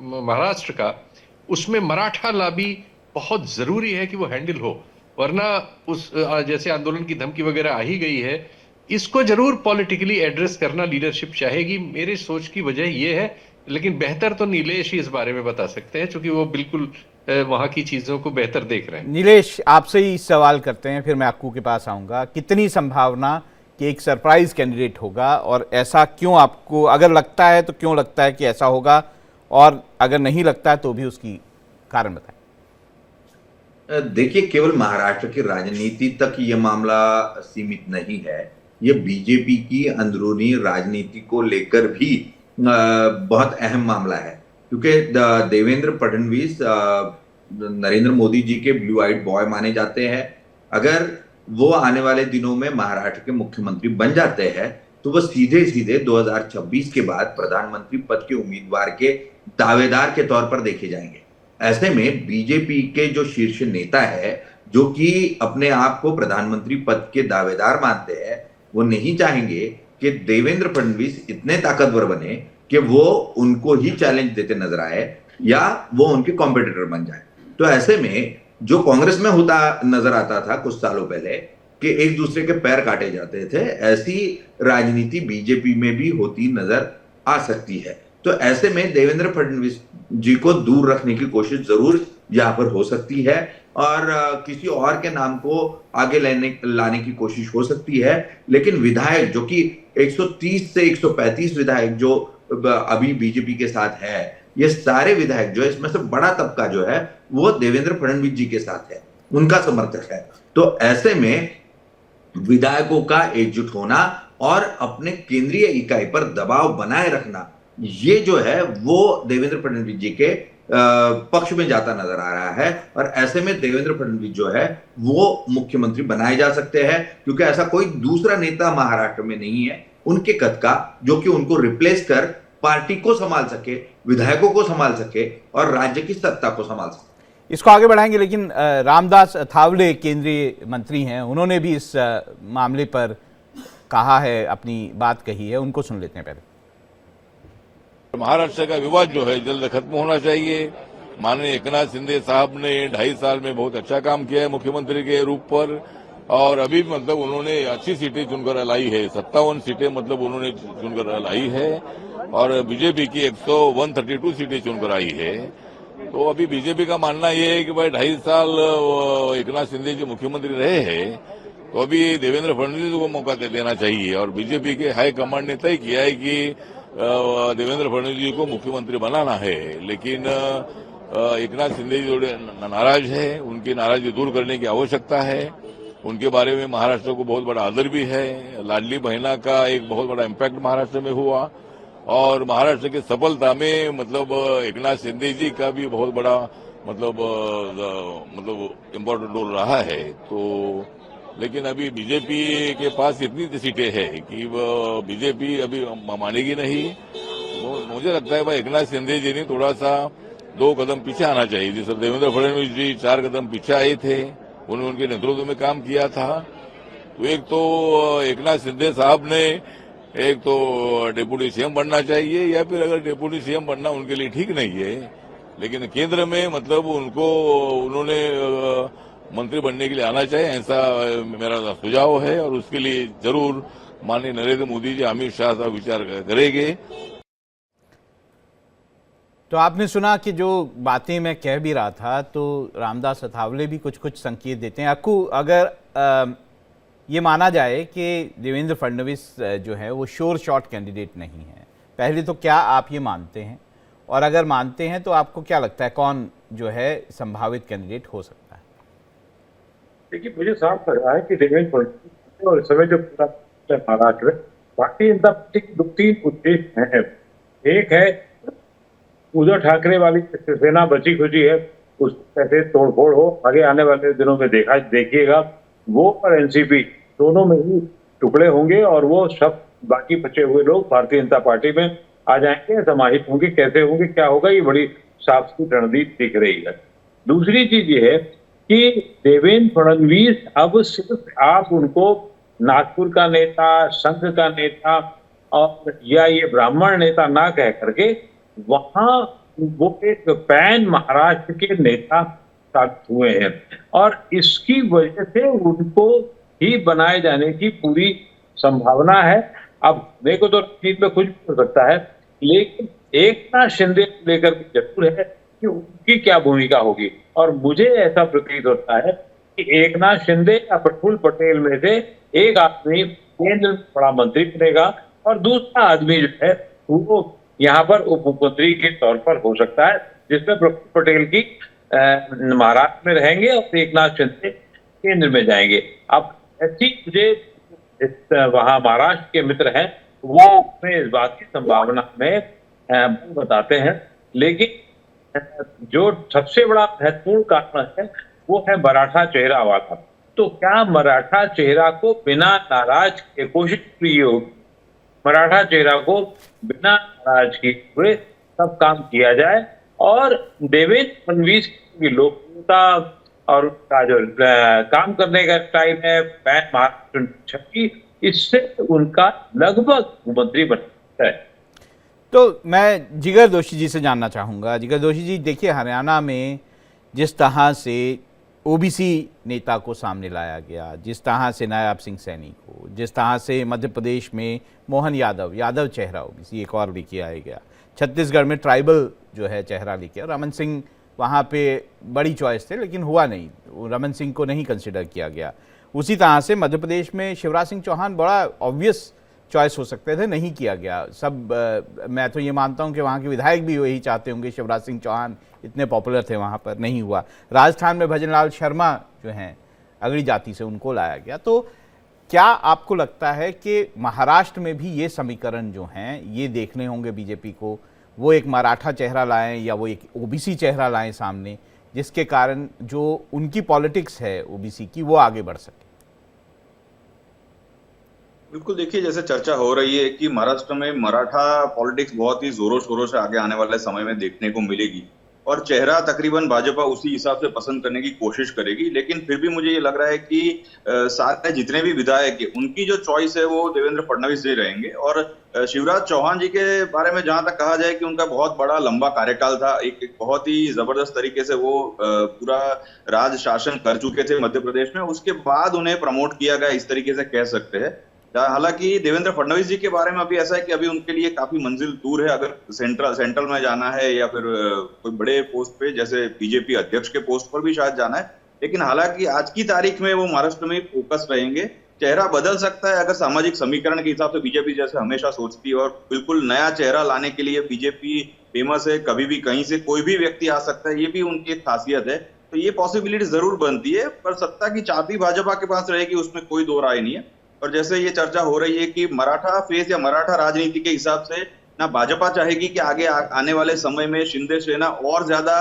महाराष्ट्र का, उसमें मराठा लॉबी बहुत जरूरी है कि वो हैंडल हो, वरना उस जैसे आंदोलन की धमकी वगैरह आ ही गई है, इसको जरूर पॉलिटिकली एड्रेस करना लीडरशिप चाहेगी। मेरी सोच की वजह ये है, लेकिन बेहतर तो नीलेश ही इस बारे में बता सकते हैं, क्योंकि वो बिल्कुल वहां की चीजों को बेहतर देख रहे हैं। नीलेश, आपसे ही सवाल करते हैं, फिर मैं अक्कू के पास आऊंगा। कितनी संभावना कि एक सरप्राइज कैंडिडेट होगा, और ऐसा क्यों आपको अगर लगता है तो क्यों लगता है कि ऐसा होगा, और अगर नहीं लगता है तो भी उसकी कारण बताएं। देखिए, केवल महाराष्ट्र की राजनीति तक ये मामला सीमित नहीं है। ये बीजेपी की अंदरूनी राजनीति को लेकर भी बहुत अहम मामला है, क्योंकि देवेंद्र फडणवीस नरेंद्र मोदी जी के ब्लू आइड बॉय माने जाते हैं। अगर वो आने वाले दिनों में महाराष्ट्र के मुख्यमंत्री बन जाते हैं तो वो सीधे सीधे 2026 के बाद प्रधानमंत्री पद के उम्मीदवार के दावेदार के तौर पर देखे जाएंगे। ऐसे में बीजेपी के जो शीर्ष नेता है, जो कि अपने आप को प्रधानमंत्री पद के दावेदार मानते हैं, वो नहीं चाहेंगे कि देवेंद्र फडणवीस इतने ताकतवर बने कि वो उनको ही चैलेंज देते नजर आए या वो उनके कॉम्पिटिटर बन जाए। तो ऐसे में जो कांग्रेस में होता नजर आता था कुछ सालों पहले कि एक दूसरे के पैर काटे जाते थे, ऐसी राजनीति बीजेपी में भी होती नजर आ सकती है। तो ऐसे में देवेंद्र फडणवीस जी को दूर रखने की कोशिश जरूर यहां पर हो सकती है और किसी और के नाम को आगे लाने की कोशिश हो सकती है। लेकिन विधायक जो कि 130 से 135 विधायक जो अभी बीजेपी के साथ है, ये सारे विधायक जो है, इसमें से बड़ा तबका जो है वो देवेंद्र फडणवीस जी के साथ है, उनका समर्थक है। तो ऐसे में विधायकों का एकजुट होना और अपने केंद्रीय इकाई पर दबाव बनाए रखना, ये जो है वो देवेंद्र फडणवीस जी के पक्ष में जाता नजर आ रहा है। और ऐसे में देवेंद्र फडणवीस जो है वो मुख्यमंत्री बनाए जा सकते हैं, क्योंकि ऐसा कोई दूसरा नेता महाराष्ट्र में नहीं है उनके कद का जो कि उनको रिप्लेस कर पार्टी को संभाल सके, विधायकों को संभाल सके और राज्य की सत्ता को संभाल सके। इसको आगे बढ़ाएंगे, लेकिन रामदास अठावले केंद्रीय मंत्री हैं, उन्होंने भी इस मामले पर कहा है, अपनी बात कही है, उनको सुन लेते हैं पहले। महाराष्ट्र का विवाद जो है जल्द खत्म होना चाहिए। माननीय एकनाथ शिंदे साहब ने 2.5 साल में बहुत अच्छा काम किया है मुख्यमंत्री के रूप पर, और अभी मतलब उन्होंने अच्छी सीटें चुनकर लाई है, 57 सीटें मतलब उन्होंने चुनकर लाई है और बीजेपी की 132 सीटें चुनकर आई है। तो अभी बीजेपी का मानना यह है कि भाई 2.5 साल एकनाथ शिंदे जी मुख्यमंत्री रहे हैं, तो अभी देवेंद्र फडणवीस को मौका दे देना चाहिए। और बीजेपी के हाईकमांड ने तय किया है कि देवेंद्र फडणवीस जी को मुख्यमंत्री बनाना है, लेकिन एकनाथ शिंदे जी थोड़े नाराज है, उनकी नाराजगी दूर करने की आवश्यकता है। उनके बारे में महाराष्ट्र को बहुत बड़ा आदर भी है। लाडली बहना का एक बहुत बड़ा इम्पैक्ट महाराष्ट्र में हुआ और महाराष्ट्र की सफलता में मतलब एकनाथ शिंदे जी का भी बहुत बड़ा मतलब इम्पोर्टेंट रोल रहा है। तो लेकिन अभी बीजेपी के पास इतनी सीटें हैं कि बीजेपी अभी मानेगी नहीं। मुझे लगता है भाई एकनाथ शिंदे जी ने थोड़ा सा 2 कदम पीछे आना चाहिए। जिस देवेंद्र फडणवीस जी 4 कदम पीछे आए थे, उन्होंने उनके नेतृत्व में काम किया था। तो एक तो एकनाथ शिंदे साहब ने एक तो डेप्यूटी सीएम बनना चाहिए, या फिर अगर डेप्यूटी सीएम बनना उनके लिए ठीक नहीं है, लेकिन केंद्र में मतलब उन्होंने मंत्री बनने के लिए आना चाहिए, ऐसा मेरा सुझाव है। और उसके लिए जरूर माननीय नरेंद्र मोदी जी, अमित शाह साहब विचार करेंगे। तो आपने सुना कि जो बातें मैं कह भी रहा था, तो रामदास अठावले भी कुछ कुछ संकेत देते हैं। अक्कू, अगर ये माना जाए कि देवेंद्र फडणवीस जो है वो श्योर शॉट कैंडिडेट नहीं है, पहले तो क्या आप ये मानते हैं, और अगर मानते हैं तो आपको क्या लगता है कौन जो है संभावित कैंडिडेट हो सकता है? देखिए, मुझे साफ लग रहा है कि देवेंद्र फडणवीस और इस समय जो पूरा महाराष्ट्र में भारतीय जनता पार्टी के 2-3 उद्देश्य हैं। एक है उद्धव ठाकरे वाली शिवसेना बची खुची है, उस कैसे तोड़फोड़ हो, आगे आने वाले दिनों में देखिएगा वो और एनसीपी दोनों में ही टुकड़े होंगे और वो सब बाकी बचे हुए लोग भारतीय जनता पार्टी में आ जाएंगे, समाहित होंगे। कैसे होंगे, क्या होगा, ये बड़ी साफ सुथरी रणनीति दिख रही है। दूसरी चीज ये है कि देवेंद्र फडणवीस अब सिर्फ आप उनको नागपुर का नेता, संघ का नेता और या ये ब्राह्मण नेता ना कह करके वहां वो एक पैन महाराष्ट्र के नेता साबित हुए हैं और इसकी वजह से उनको ही बनाए जाने की पूरी संभावना है। अब मेरे को तो राजनीति में कुछ भी हो सकता है, लेकिन एकनाथ शिंदे को लेकर जरूर है कि उनकी क्या भूमिका होगी। और मुझे ऐसा प्रतीत होता है कि एकनाथ शिंदे या प्रफुल्ल पटेल में से एक आदमी केंद्र में बड़ा मंत्री बनेगा और दूसरा आदमी जो है वो यहाँ पर उप मुख्यमंत्री के तौर पर हो सकता है, जिसमें प्रफुल्ल पटेल की महाराष्ट्र में रहेंगे और एकनाथ शिंदे केंद्र में जाएंगे। अब ऐसी मुझे वहां महाराष्ट्र के मित्र हैं वो हमें इस बात की संभावना में बताते हैं, लेकिन जो सबसे बड़ा महत्वपूर्ण कारण है वो है मराठा चेहरा वाला। तो क्या मराठा चेहरा को बिना नाराज के कोशिश की होगी, मराठा चेहरा को बिना नाराज किए हुए सब काम किया जाए और देवेंद्र फडणवीस की लोकप्रियता और उनका जो काम करने का स्टाइल है, महाराष्ट्र छवि, इससे उनका लगभग मुख्यमंत्री बन सकता है। तो मैं जिगर दोषी जी से जानना चाहूँगा। जिगर दोषी जी, देखिए हरियाणा में जिस तरह से ओबीसी नेता को सामने लाया गया, जिस तरह से नायब सिंह सैनी को, जिस तरह से मध्य प्रदेश में मोहन यादव चेहरा ओबीसी एक और लेके आया गया, छत्तीसगढ़ में ट्राइबल जो है चेहरा लेके, रमन सिंह वहाँ पे बड़ी चॉइस थे लेकिन हुआ नहीं, रमन सिंह को नहीं कंसिडर किया गया। उसी तरह से मध्य प्रदेश में शिवराज सिंह चौहान बड़ा ऑब्वियस चॉइस हो सकते थे, नहीं किया गया। सब मैं तो ये मानता हूँ कि वहाँ के विधायक भी यही चाहते होंगे, शिवराज सिंह चौहान इतने पॉपुलर थे वहाँ पर, नहीं हुआ। राजस्थान में भजनलाल शर्मा जो हैं अगड़ी जाति से, उनको लाया गया। तो क्या आपको लगता है कि महाराष्ट्र में भी ये समीकरण जो हैं ये देखने होंगे बीजेपी को, वो एक मराठा चेहरा लाएं या वो एक ओबीसी चेहरा लाएं सामने, जिसके कारण जो उनकी पॉलिटिक्स है ओबीसी की वो आगे बढ़ सके? बिल्कुल, देखिए जैसे चर्चा हो रही है कि महाराष्ट्र में मराठा पॉलिटिक्स बहुत ही जोरों शोरों से आगे आने वाले समय में देखने को मिलेगी और चेहरा तकरीबन भाजपा उसी हिसाब से पसंद करने की कोशिश करेगी। लेकिन फिर भी मुझे ये लग रहा है कि सारे जितने भी विधायक है उनकी जो चॉइस है वो देवेंद्र फडणवीस जी रहेंगे। और शिवराज चौहान जी के बारे में जहां तक कहा जाए कि उनका बहुत बड़ा लंबा कार्यकाल था, एक बहुत ही जबरदस्त तरीके से वो पूरा राज शासन कर चुके थे मध्य प्रदेश में, उसके बाद उन्हें प्रमोट किया गया, इस तरीके से कह सकते हैं। हालांकि देवेंद्र फडणवीस जी के बारे में अभी ऐसा है कि अभी उनके लिए काफी मंजिल दूर है, अगर सेंट्रल में जाना है या फिर कोई बड़े पोस्ट पे जैसे बीजेपी अध्यक्ष के पोस्ट पर भी शायद जाना है। लेकिन हालांकि आज की तारीख में वो महाराष्ट्र में फोकस रहेंगे। चेहरा बदल सकता है अगर सामाजिक समीकरण के हिसाब से बीजेपी जैसे हमेशा सोचती है, और बिल्कुल नया चेहरा लाने के लिए बीजेपी फेमस है, कभी भी कहीं से कोई भी व्यक्ति आ सकता है, ये भी उनकी एक खासियत है। तो ये पॉसिबिलिटी जरूर बनती है, पर सत्ता की चाबी भाजपा के पास रहेगी, उसमें कोई दो राय नहीं है। और जैसे ये चर्चा हो रही है कि मराठा फेस या मराठा राजनीति के हिसाब से ना भाजपा चाहेगी कि आगे आने वाले समय में शिंदे सेना और ज्यादा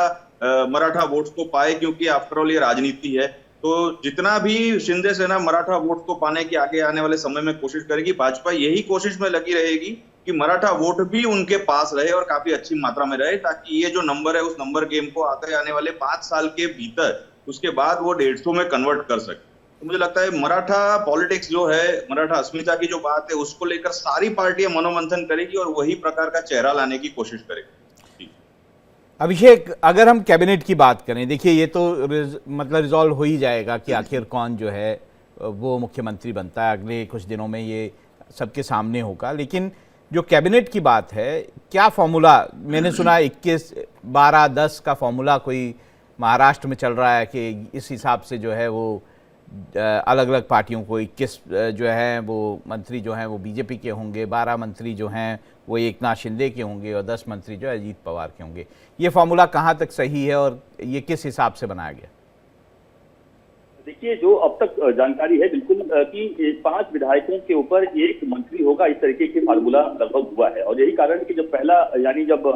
मराठा वोट्स को पाए, क्योंकि आफ्टर ऑल ये राजनीति है। तो जितना भी शिंदे सेना मराठा वोट्स को पाने की आगे आने वाले समय में कोशिश करेगी, भाजपा यही कोशिश में लगी रहेगी कि मराठा वोट भी उनके पास रहे और काफी अच्छी मात्रा में रहे, ताकि ये जो नंबर है उस नंबर गेम को आगे आने वाले 5 साल के भीतर उसके बाद वो 150 में कन्वर्ट कर सके। तो मुझे लगता है मराठा पॉलिटिक्स जो है, मराठा अस्मिता की जो बात है, उसको लेकर सारी पार्टियां मनोमंथन करेगी और वही प्रकार का चेहरा लाने की कोशिश करेगी। अभिषेक, अगर हम कैबिनेट की बात करें, देखिए ये तो मतलब रिजॉल्व हो ही जाएगा कि आखिर कौन जो है वो मुख्यमंत्री बनता है, अगले कुछ दिनों में ये सबके सामने होगा। लेकिन जो कैबिनेट की बात है, क्या फॉर्मूला, मैंने सुना 21, 12, 10 का फॉर्मूला कोई महाराष्ट्र में चल रहा है कि इस हिसाब से जो है वो अलग अलग पार्टियों को 21 जो है वो मंत्री जो हैं वो बीजेपी के होंगे, 12 मंत्री जो हैं वो एकनाथ शिंदे के होंगे और 10 मंत्री जो है अजीत पवार के होंगे। ये फॉर्मूला कहाँ तक सही है और ये किस हिसाब से बनाया गया? देखिए, जो अब तक जानकारी है बिल्कुल कि 5 विधायकों के ऊपर 1 मंत्री होगा, इस तरीके की फार्मूला लगभग हुआ है। और यही कारण है कि जब पहला यानी जब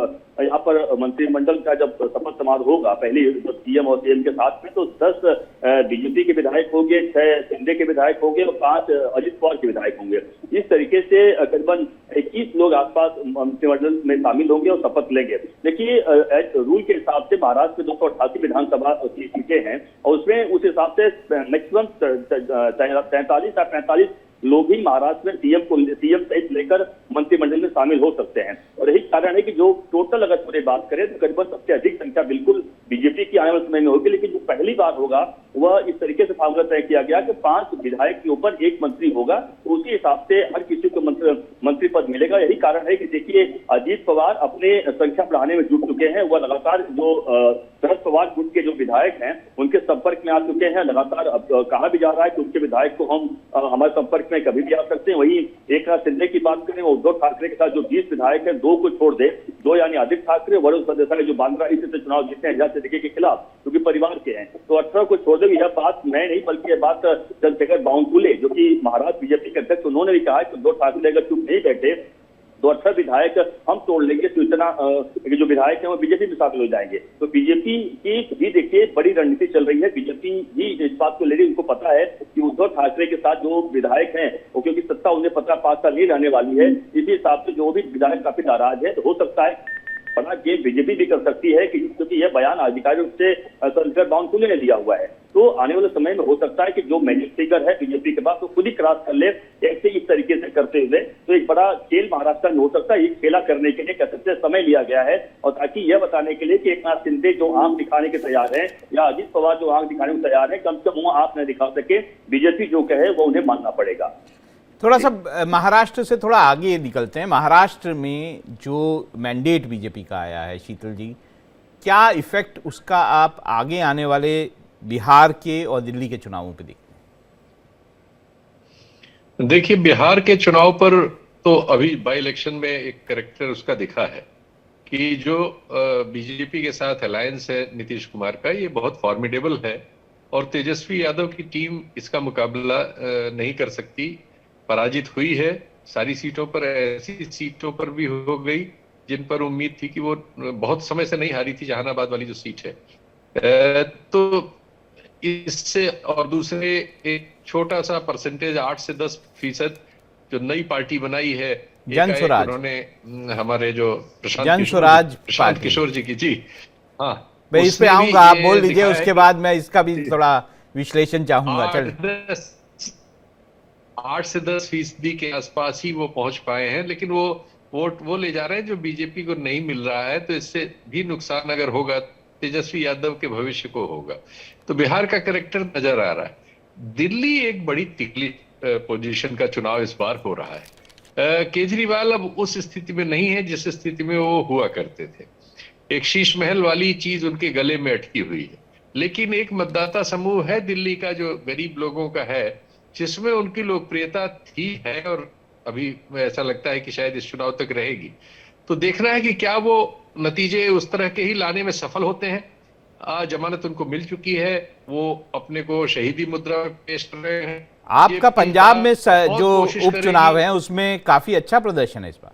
यहाँ पर मंत्रिमंडल का जब शपथ समारोह होगा पहले सीएम और सीएम के साथ में, तो 10 बीजेपी के विधायक होंगे, 6 शिंदे के विधायक होंगे और 5 अजित पवार के विधायक होंगे। इस तरीके से करीबन 21 लोग आसपास मंत्रिमंडल में शामिल होंगे और शपथ लेंगे। देखिए, रूल के हिसाब से महाराष्ट्र में 288 विधानसभा की सीटें हैं और उसमें उस हिसाब से मैक्सिमम 43 या 45 लोग ही महाराष्ट्र में सीएम सहित लेकर मंत्रिमंडल में शामिल हो सकते हैं। और यही कारण है कि जो टोटल अगर पूरे बात करें तो करीबन सबसे अधिक संख्या बिल्कुल बीजेपी की आने वाले समय में होगी। लेकिन जो पहली बार होगा वह इस तरीके से फार्मूला तय किया गया कि 5 विधायक के ऊपर 1 मंत्री होगा, तो उसी हिसाब से हर किसी को मंत्री पद मिलेगा। यही कारण है कि देखिए, अजीत पवार अपने संख्या बढ़ाने में जुट चुके हैं। वह लगातार जो शरद पवार गुट के जो विधायक हैं उनके संपर्क में आ चुके हैं। लगातार अब कहा भी जा रहा है कि उनके विधायक को हम हमारे संपर्क में कभी भी आ सकते हैं। वहीं एकनाथ शिंदे की बात करें, उद्धव ठाकरे के साथ जो 20 विधायक हैं, 2 को छोड़ दे, 2 यानी आदित्य ठाकरे, वरुण सरदेसाई जो बांद्रा इसी से चुनाव जीते हैं हजार सिद्दीकी के खिलाफ क्योंकि परिवार के हैं, तो 18 को छोड़ दे। यह बात मैं नहीं बल्कि यह बात चंद्रशेखर बावनकुले जो कि महाराष्ट्र बीजेपी के अध्यक्ष, उन्होंने भी कहा कि उद्धव ठाकरे अगर चुप नहीं बैठे तो 18 विधायक हम तोड़ लेंगे, तो इतना जो विधायक हैं वो बीजेपी में शामिल हो जाएंगे। तो बीजेपी की भी देखिए बड़ी रणनीति चल रही है, बीजेपी भी इस बात को ले रही है। उनको पता है कि उद्धव ठाकरे के साथ जो विधायक हैं वो क्योंकि सत्ता उन्हें पता 5 साल नहीं रहने वाली है, इसी हिसाब से जो भी विधायक काफी नाराज है। तो हो सकता है बड़ा गेम बीजेपी भी कर सकती है कि क्योंकि यह बयान आधिकारिक रूप से चंद्रशेखर बावनकुले ने दिया हुआ है। तो आने वाले समय में हो सकता है कि जो मैजिक फिगर है बीजेपी के पास वो खुद ही क्रॉस कर ले ऐसे इस तरीके से करते हुए। तो एक बड़ा खेल महाराष्ट्र में हो सकता है। ये खेला करने के लिए कह सकते हैं समय लिया गया है, और ताकि यह बताने के लिए कि एकनाथ शिंदे जो आंख दिखाने के तैयार है या अजित पवार जो आंख दिखाने को तैयार है, कम से कम वो आंख न दिखा सके, बीजेपी जो कहे वो उन्हें मानना पड़ेगा। थोड़ा सा महाराष्ट्र से थोड़ा आगे निकलते हैं। महाराष्ट्र में जो मैंडेट बीजेपी का आया है, शीतल जी, क्या इफेक्ट उसका आप आगे आने वाले बिहार के और दिल्ली के चुनावों पे देखते हैं? देखिए, बिहार के चुनाव पर तो अभी बाई इलेक्शन में एक कैरेक्टर उसका दिखा है कि जो बीजेपी के साथ अलायंस है नीतीश कुमार का, ये बहुत फॉर्मिडेबल है और तेजस्वी यादव की टीम इसका मुकाबला नहीं कर सकती, पराजित हुई है। सारी सीटों पर, ऐसी सीटों पर भी हो गई जिन पर उम्मीद थी कि वो बहुत समय से नहीं हारी थी, जहानाबाद वाली जो सीट है। तो इससे और दूसरे एक छोटा सा परसेंटेज 8 से 10% जो नई पार्टी बनाई है, जनसुराज, उन्होंने हमारे जो प्रशांत किशोर जी की, जी हाँ, मैं इस पे आऊंगा, आप बोल लीजिए, उसके बाद मैं इसका भी थोड़ा विश्लेषण चाहूंगा। चल 8 से 10% के आसपास ही वो पहुंच पाए हैं, लेकिन वो वोट वो ले जा रहे हैं जो बीजेपी को नहीं मिल रहा है। तो इससे भी नुकसान अगर होगा तेजस्वी यादव के भविष्य को होगा। तो बिहार का कैरेक्टर नजर आ रहा है। दिल्ली एक बड़ी तिकली पोजीशन का चुनाव इस बार हो रहा है। केजरीवाल अब उस स्थिति में नहीं है जिस स्थिति में वो हुआ करते थे। एक शीश महल वाली चीज उनके गले में अटकी हुई है, लेकिन एक मतदाता समूह है दिल्ली का जो गरीब लोगों का है, जिसमें उनकी लोकप्रियता थी है और अभी ऐसा लगता है कि शायद इस चुनाव तक रहेगी। तो देखना है कि क्या वो नतीजे उस तरह के ही लाने में सफल होते हैं। जमानत उनको मिल चुकी है, वो अपने को शहीदी मुद्रा में पेश कर रहे हैं। आपका पंजाब में जो उपचुनाव है उसमें काफी अच्छा प्रदर्शन है इस बार।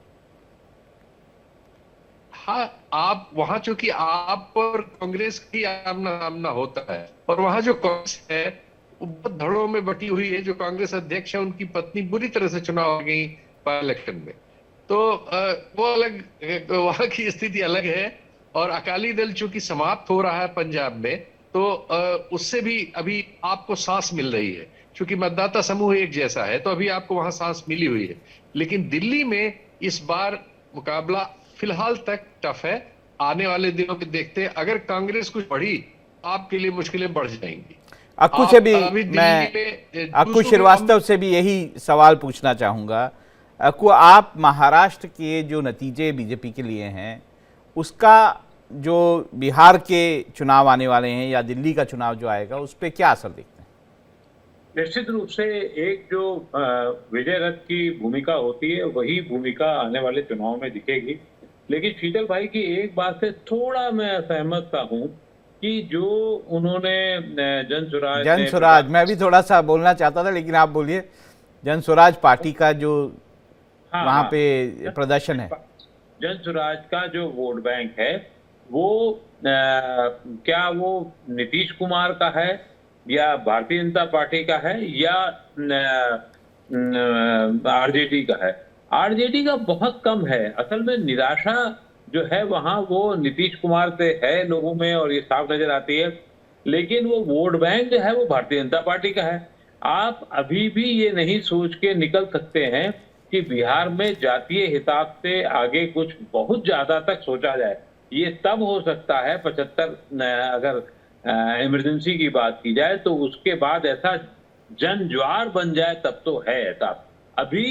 हाँ, आप वहां चूंकि आप और कांग्रेस की आमना सामना होता है, और वहां जो कांग्रेस है वो बहुत धड़ों में बटी हुई है। जो कांग्रेस अध्यक्ष है उनकी पत्नी बुरी तरह से चुनाव हो गई इलेक्शन में, तो वो अलग, वहां की स्थिति अलग है। और अकाली दल चूंकि समाप्त हो रहा है पंजाब में, तो उससे भी अभी आपको सांस मिल रही है, क्योंकि मतदाता समूह एक जैसा है, तो अभी आपको वहां सांस मिली हुई है। लेकिन दिल्ली में इस बार मुकाबला फिलहाल तक टफ है। आने वाले दिनों में देखते हैं, अगर कांग्रेस कुछ बढ़ी आपके लिए मुश्किलें बढ़ जाएंगी। अक्कू से भी मैं अक्कू श्रीवास्तव से भी यही सवाल पूछना चाहूंगा। अक्कू, आप महाराष्ट्र के जो नतीजे बीजेपी के लिए हैं, उसका जो बिहार के चुनाव आने वाले हैं या दिल्ली का चुनाव जो आएगा, उस पर क्या असर देखते हैं? निश्चित रूप से एक जो विजय रथ की भूमिका होती है, वही भूमिका आने वाले चुनाव में दिखेगी। लेकिन शीतल भाई की एक बात से थोड़ा मैं असहमत सा हूं कि जो उन्होंने जनसुराज, मैं भी थोड़ा सा बोलना चाहता था, लेकिन आप बोलिए। जनसुराज पार्टी का जो वहां पे प्रदर्शन है, जनसुराज का जो वोट बैंक है वो क्या वो नीतीश कुमार का है या भारतीय जनता पार्टी का है या आरजेडी का है? आरजेडी का बहुत कम है। असल में निराशा जो है वहां वो नीतीश कुमार से है लोगों में, और ये साफ नजर आती है। लेकिन वो वोट बैंक जो है वो भारतीय जनता पार्टी का है। आप अभी भी ये नहीं सोच के निकल सकते हैं कि बिहार में जातीय हिसाब से आगे कुछ बहुत ज्यादा तक सोचा जाए। ये तब हो सकता है 75 अगर इमरजेंसी की बात की जाए, तो उसके बाद ऐसा जन ज्वार बन जाए तब तो है ऐसा। अभी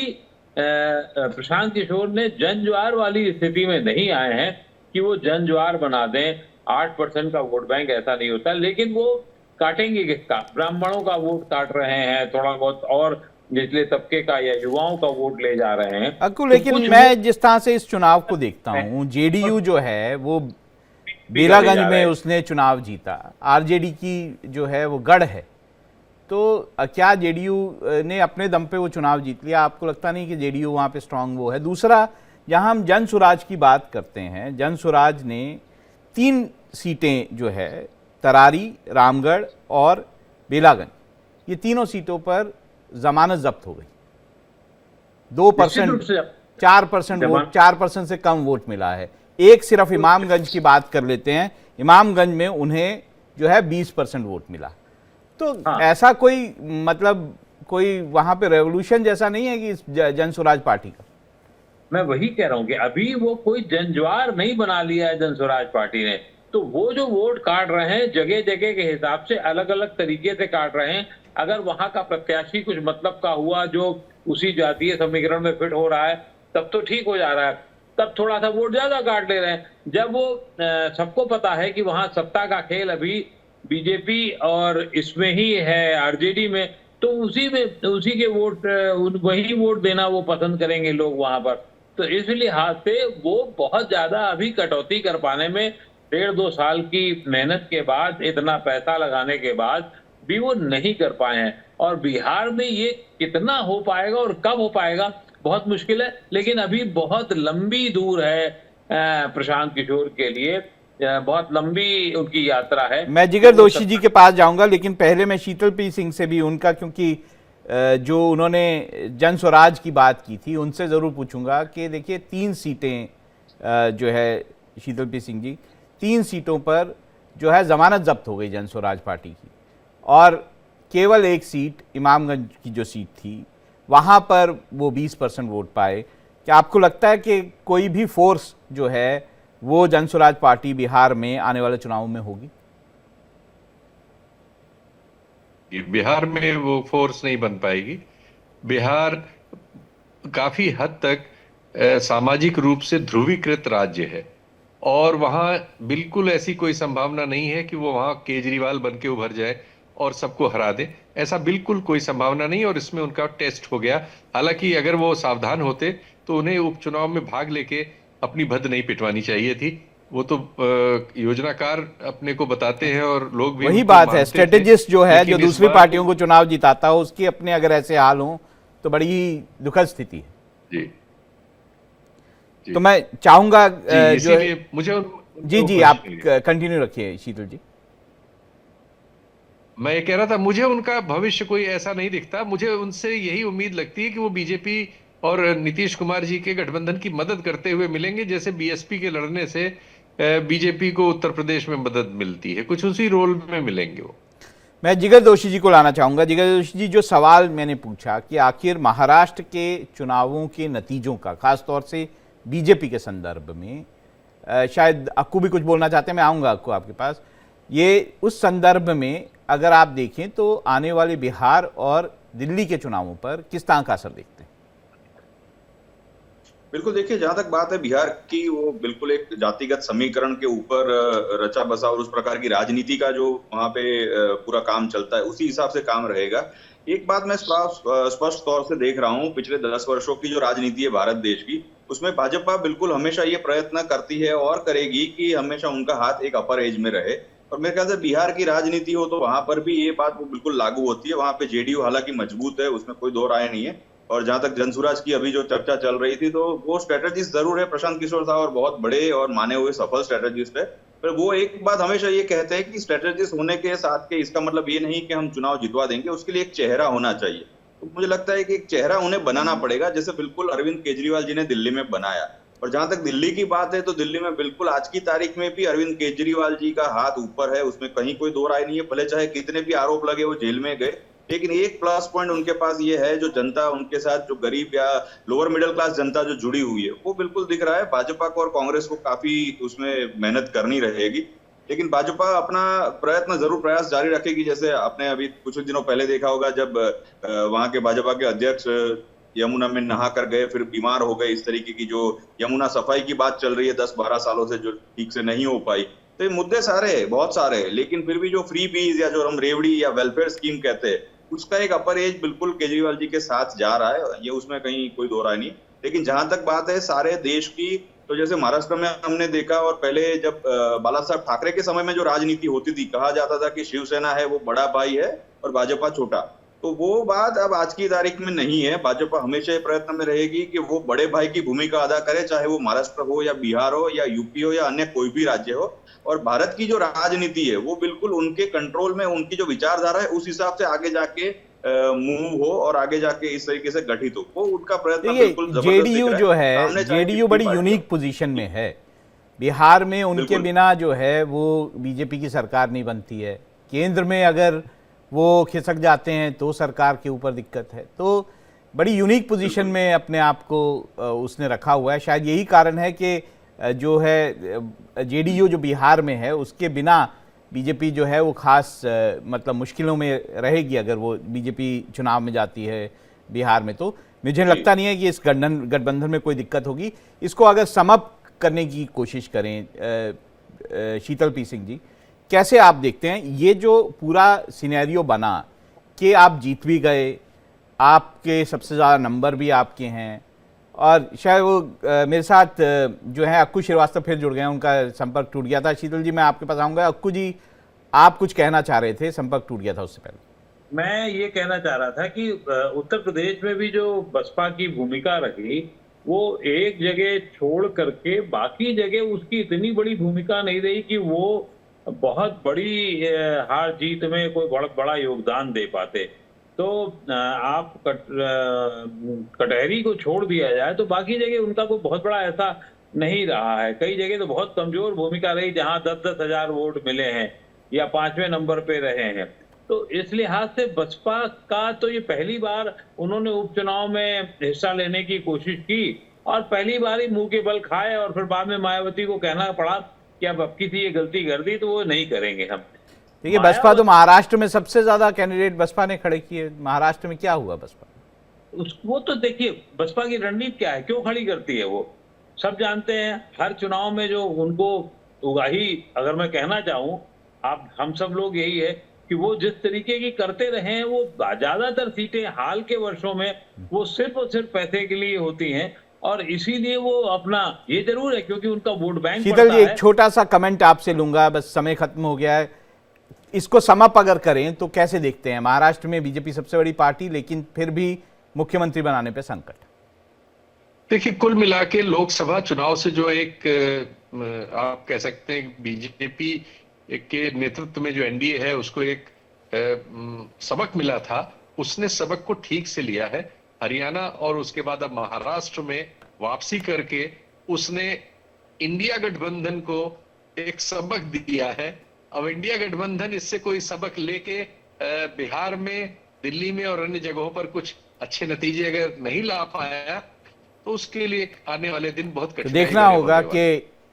प्रशांत किशोर ने जन ज्वार वाली स्थिति में नहीं आए हैं कि वो जन ज्वार बना दें। 8% का वोट बैंक ऐसा नहीं होता, लेकिन वो काटेंगे किसका? ब्राह्मणों का वोट काट रहे हैं थोड़ा बहुत, और निचले तबके का या युवाओं का वोट ले जा रहे हैं। अक्कू, तो लेकिन कुछ मैं जिस तरह से इस चुनाव को देखता हूँ, जेडीयू जो है वो बेलागंज में उसने चुनाव जीता, आरजेडी की जो है वो गढ़ है, तो क्या जेडीयू ने अपने दम पे वो चुनाव जीत लिया? आपको लगता नहीं कि जेडीयू वहाँ पे स्ट्रांग वो है? दूसरा, जहाँ हम जन स्वराज की बात करते हैं, जन स्वराज ने 3 सीटें जो है, तरारी, रामगढ़ और बेलागंज, ये तीनों सीटों पर जमानत जब्त हो गई। 2%, 4% वोट, 4% से कम वोट मिला है। एक सिर्फ इमामगंज की बात कर लेते हैं, इमामगंज में उन्हें जो है 20% वोट मिला। तो ऐसा कोई मतलब कोई वहां पे रेवोल्यूशन जैसा नहीं है कि इस जन स्वराज पार्टी का? मैं वही कह रहा हूं कि अभी वो कोई जनज्वार नहीं बना लिया है जन स्वराज पार्टी ने। तो वो जो वोट काट रहे हैं जगह जगह के हिसाब से अलग अलग तरीके से काट रहे हैं। अगर वहां का प्रत्याशी कुछ मतलब का हुआ जो उसी जातीय समीकरण में फिट हो रहा है तब तो ठीक हो जा रहा है, तब थोड़ा सा वोट ज्यादा काट ले रहे हैं। जब वो सबको पता है कि वहां सत्ता का खेल अभी बीजेपी और इसमें ही है, आरजेडी में, तो उसी के वोट वही वोट देना वो पसंद करेंगे लोग वहां पर। तो इस लिहाज से वो बहुत ज्यादा अभी कटौती कर पाने में 1.5-2 साल की मेहनत के बाद, इतना पैसा लगाने के बाद भी वो नहीं कर पाए हैं। और बिहार में ये कितना हो पाएगा और कब हो पाएगा बहुत मुश्किल है, लेकिन अभी बहुत लंबी दूर है प्रशांत किशोर के लिए, बहुत लंबी उनकी यात्रा है। मैं जिगर दोषी जी के पास जाऊंगा, लेकिन पहले मैं शीतल पी सिंह से भी उनका, क्योंकि जो उन्होंने जन स्वराज की बात की थी, उनसे ज़रूर पूछूंगा कि देखिए 3 सीटें जो है शीतल पी सिंह जी, 3 सीटों पर जो है ज़मानत जब्त हो गई जन स्वराज पार्टी की, और केवल 1 सीट इमामगंज की जो सीट थी वहाँ पर वो 20% वोट पाए। क्या आपको लगता है कि कोई भी फोर्स जो है वो जन स्वराज पार्टी बिहार में आने वाले चुनाव में होगी? बिहार में वो फोर्स नहीं बन पाएगी। बिहार काफी हद तक सामाजिक रूप से ध्रुवीकृत राज्य है और वहां बिल्कुल ऐसी कोई संभावना नहीं है कि वो वहां केजरीवाल बन के उभर जाए और सबको हरा दे। ऐसा बिल्कुल कोई संभावना नहीं, और इसमें उनका टेस्ट हो गया। हालांकि अगर वो सावधान होते तो उन्हें उपचुनाव में भाग लेके अपनी भद्द नहीं पिटवानी चाहिए थी। वो तो योजनाकार अपने को बताते हैं और लोग भी वही बात है, स्ट्रेटेजिस्ट जो है, जो दूसरी पार्टियों को चुनाव जिताता हो, उसकी अपने अगर ऐसे हाल हो तो बड़ी ही दुखद स्थिति है। जी। तो मैं चाहूंगा जो मुझे जी आप कंटिन्यू रखिए शीतल जी। मैं ये कह रहा था, मुझे उनका भविष्य कोई ऐसा नहीं दिखता। मुझे उनसे यही उम्मीद लगती है कि वो बीजेपी और नीतीश कुमार जी के गठबंधन की मदद करते हुए मिलेंगे, जैसे बीएसपी के लड़ने से बीजेपी को उत्तर प्रदेश में मदद मिलती है, कुछ उसी रोल में मिलेंगे वो। मैं जिगर दोषी जी को लाना चाहूंगा। जिगर दोषी जी, जो सवाल मैंने पूछा कि आखिर महाराष्ट्र के चुनावों के नतीजों का, खासतौर से बीजेपी के संदर्भ में, शायद अक्कू भी कुछ बोलना चाहते हैं, मैं आऊँगा अक्कू आपके पास, ये उस संदर्भ में अगर आप देखें तो आने वाले बिहार और दिल्ली के चुनावों पर किस तरह का असर देखते हैं? बिल्कुल, देखिए जहां तक बात है बिहार की, वो बिल्कुल एक जातिगत समीकरण के ऊपर रचा बसा और उस प्रकार की राजनीति का जो वहां पे पूरा काम चलता है उसी हिसाब से काम रहेगा। एक बात मैं स्पष्ट तौर से देख रहा हूं, पिछले 10 वर्षों की जो राजनीति है भारत देश की, उसमें भाजपा बिल्कुल हमेशा ये प्रयत्न करती है और करेगी कि हमेशा उनका हाथ एक अपर एज में रहे। और मेरे ख्याल से बिहार की राजनीति हो तो वहां पर भी ये बात वो बिल्कुल लागू होती है। वहां पे जेडीयू हालांकि मजबूत है, उसमें कोई दो राय नहीं है। और जहां तक जन स्वराज की अभी जो चर्चा चल रही थी, तो वो स्ट्रेटेजिस्ट जरूर है प्रशांत किशोर साहब, और बहुत बड़े और माने हुए सफल स्ट्रेटेजिस्ट है। पर वो एक बात हमेशा ये कहते हैं कि स्ट्रेटेजिस्ट होने के साथ के इसका मतलब ये नहीं कि हम चुनाव जितवा देंगे, उसके लिए एक चेहरा होना चाहिए। तो मुझे लगता है कि एक चेहरा उन्हें बनाना पड़ेगा, जैसे बिल्कुल अरविंद केजरीवाल जी ने दिल्ली में बनाया। और जहां तक दिल्ली की बात है, तो दिल्ली में बिल्कुल आज की तारीख में भी अरविंद केजरीवाल जी का हाथ ऊपर है, उसमें कहीं कोई दो राय नहीं है। भले चाहे कितने भी आरोप लगे वो जेल में गए, लेकिन एक प्लस पॉइंट उनके पास ये है, जो जनता उनके साथ, जो गरीब या लोअर मिडिल क्लास जनता जो जुड़ी हुई है, वो बिल्कुल दिख रहा है। भाजपा को और कांग्रेस को काफी उसमें मेहनत करनी रहेगी, लेकिन भाजपा अपना प्रयास जारी रखेगी। जैसे आपने अभी कुछ दिनों पहले देखा होगा, जब वहां के भाजपा के अध्यक्ष यमुना में नहा कर गए, फिर बीमार हो गए, इस तरीके की जो यमुना सफाई की बात चल रही है 10-12 सालों से, जो ठीक से नहीं हो पाई। तो ये मुद्दे सारे बहुत सारे हैं, लेकिन फिर भी जो फ्री बीज या जो हम रेवड़ी या वेलफेयर स्कीम कहते हैं, उसका एक अपर एज बिल्कुल केजरीवाल जी के साथ जा रहा है, ये उसमें कहीं कोई दो राय नहीं। लेकिन जहां तक बात है सारे देश की, तो जैसे महाराष्ट्र में हमने देखा, और पहले जब बाला साहब ठाकरे के समय में जो राजनीति होती थी, कहा जाता था कि शिवसेना है वो बड़ा भाई है और भाजपा छोटा, तो वो बात अब आज की तारीख में नहीं है। भाजपा हमेशा ये प्रयत्न में रहेगी कि वो बड़े भाई की भूमिका अदा करे, चाहे वो महाराष्ट्र हो या बिहार हो या यूपी हो या अन्य कोई भी राज्य हो। और भारत की जो राजनीति है वो बिल्कुल उनके कंट्रोल में, उनकी जो विचारधारा है उस हिसाब से आगे जाके मूव हो और आगे जाके इस तरीके से गठित हो, वो उनका प्रयत्न बिल्कुल जबरदस्त जेडीयू दिख जो रहा है, सामने चाहे जेडीयू कितनी बड़ी पार्टी यूनिक हो। पोजीशन में है। बिहार में उनके बिल्कुल। बिना जो है वो बीजेपी की सरकार नहीं बनती है। केंद्र में अगर वो खिसक जाते हैं तो सरकार के ऊपर दिक्कत है। तो बड़ी यूनिक पोजीशन में अपने आप को उसने रखा हुआ है। शायद यही कारण है कि जो है जेडीयू जो बिहार में है उसके बिना बीजेपी जो है वो खास मतलब मुश्किलों में रहेगी अगर वो बीजेपी चुनाव में जाती है बिहार में। तो मुझे लगता नहीं है कि इस गठबंधन में कोई दिक्कत होगी। इसको अगर समअप करने की कोशिश करें शीतल पी सिंह जी, कैसे आप देखते हैं ये जो पूरा सिनेरियो बना कि आप जीत भी गए, आपके सबसे ज़्यादा नंबर भी आपके हैं, और शायद वो मेरे साथ जो है अक्कू श्रीवास्तव फिर जुड़ गए हैं, उनका संपर्क टूट गया था। शीतल जी मैं आपके पास आऊँगा। अक्कू जी आप कुछ कहना चाह रहे थे, संपर्क टूट गया था उससे पहले। मैं ये कहना चाह रहा था कि उत्तर प्रदेश में भी जो बसपा की भूमिका रही, वो एक जगह छोड़ करके बाकी जगह उसकी इतनी बड़ी भूमिका नहीं रही कि वो बहुत बड़ी हार जीत में कोई बहुत बड़ा योगदान दे पाते। तो आप कटहरी को छोड़ दिया जाए तो बाकी जगह उनका कोई बहुत बड़ा ऐसा नहीं रहा है। कई जगह तो बहुत कमजोर भूमिका रही जहां 10-10 हजार वोट मिले हैं या 5वें नंबर पे रहे हैं। तो इस लिहाज से बसपा का तो ये पहली बार उन्होंने उपचुनाव में हिस्सा लेने की कोशिश की और पहली बार ही मुंह के बल खाए और फिर बाद में मायावती को कहना पड़ा कि अब की ये गलती कर दी तो वो नहीं करेंगे हम। देखिए बसपा तो महाराष्ट्र में सबसे ज्यादा कैंडिडेट बसपा ने खड़े किए। महाराष्ट्र में क्या हुआ बसपा? वो तो देखिए बसपा की रणनीति क्या है, क्यों खड़ी करती है वो सब जानते हैं। हर चुनाव में जो उनको उगाही, अगर मैं कहना चाहूं, आप हम सब लोग यही है कि वो जिस तरीके की करते रहे हैं, वो ज्यादातर सीटें हाल के वर्षों में वो सिर्फ और सिर्फ पैसे के लिए होती हैं और इसीलिए वो अपना, ये जरूर है क्योंकि उनका वोट बैंक शीतल जी एक छोटा सा कमेंट आपसे लूंगा, बस समय खत्म हो गया है। इसको समअप अगर करें तो कैसे देखते हैं? महाराष्ट्र में बीजेपी सबसे बड़ी पार्टी, लेकिन फिर भी मुख्यमंत्री बनाने पे संकट। देखिए कुल मिला के लोकसभा चुनाव से जो एक आप कह सकते हैं बीजेपी के नेतृत्व में जो एनडीए है उसको एक सबक मिला था, उसने सबक को ठीक से लिया है। हरियाणा और उसके बाद अब महाराष्ट्र में वापसी करके उसने इंडिया गठबंधन को एक सबक दिया है। अब इंडिया गठबंधन इससे कोई सबक लेके बिहार में, दिल्ली में और अन्य जगहों पर कुछ अच्छे नतीजे अगर नहीं ला पाया तो उसके लिए आने वाले दिन बहुत कठिन। देखना होगा कि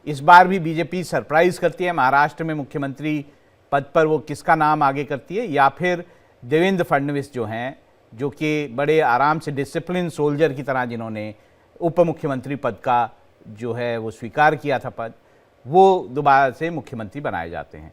इस बार भी बीजेपी सरप्राइज करती है महाराष्ट्र में, मुख्यमंत्री पद पर वो किसका नाम आगे करती है, या फिर देवेंद्र फडणवीस जो हैं, जो कि बड़े आराम से डिसिप्लिन सोल्जर की तरह जिन्होंने उप मुख्यमंत्री पद का जो है वो स्वीकार किया था पद, वो दोबारा से मुख्यमंत्री बनाए जाते हैं।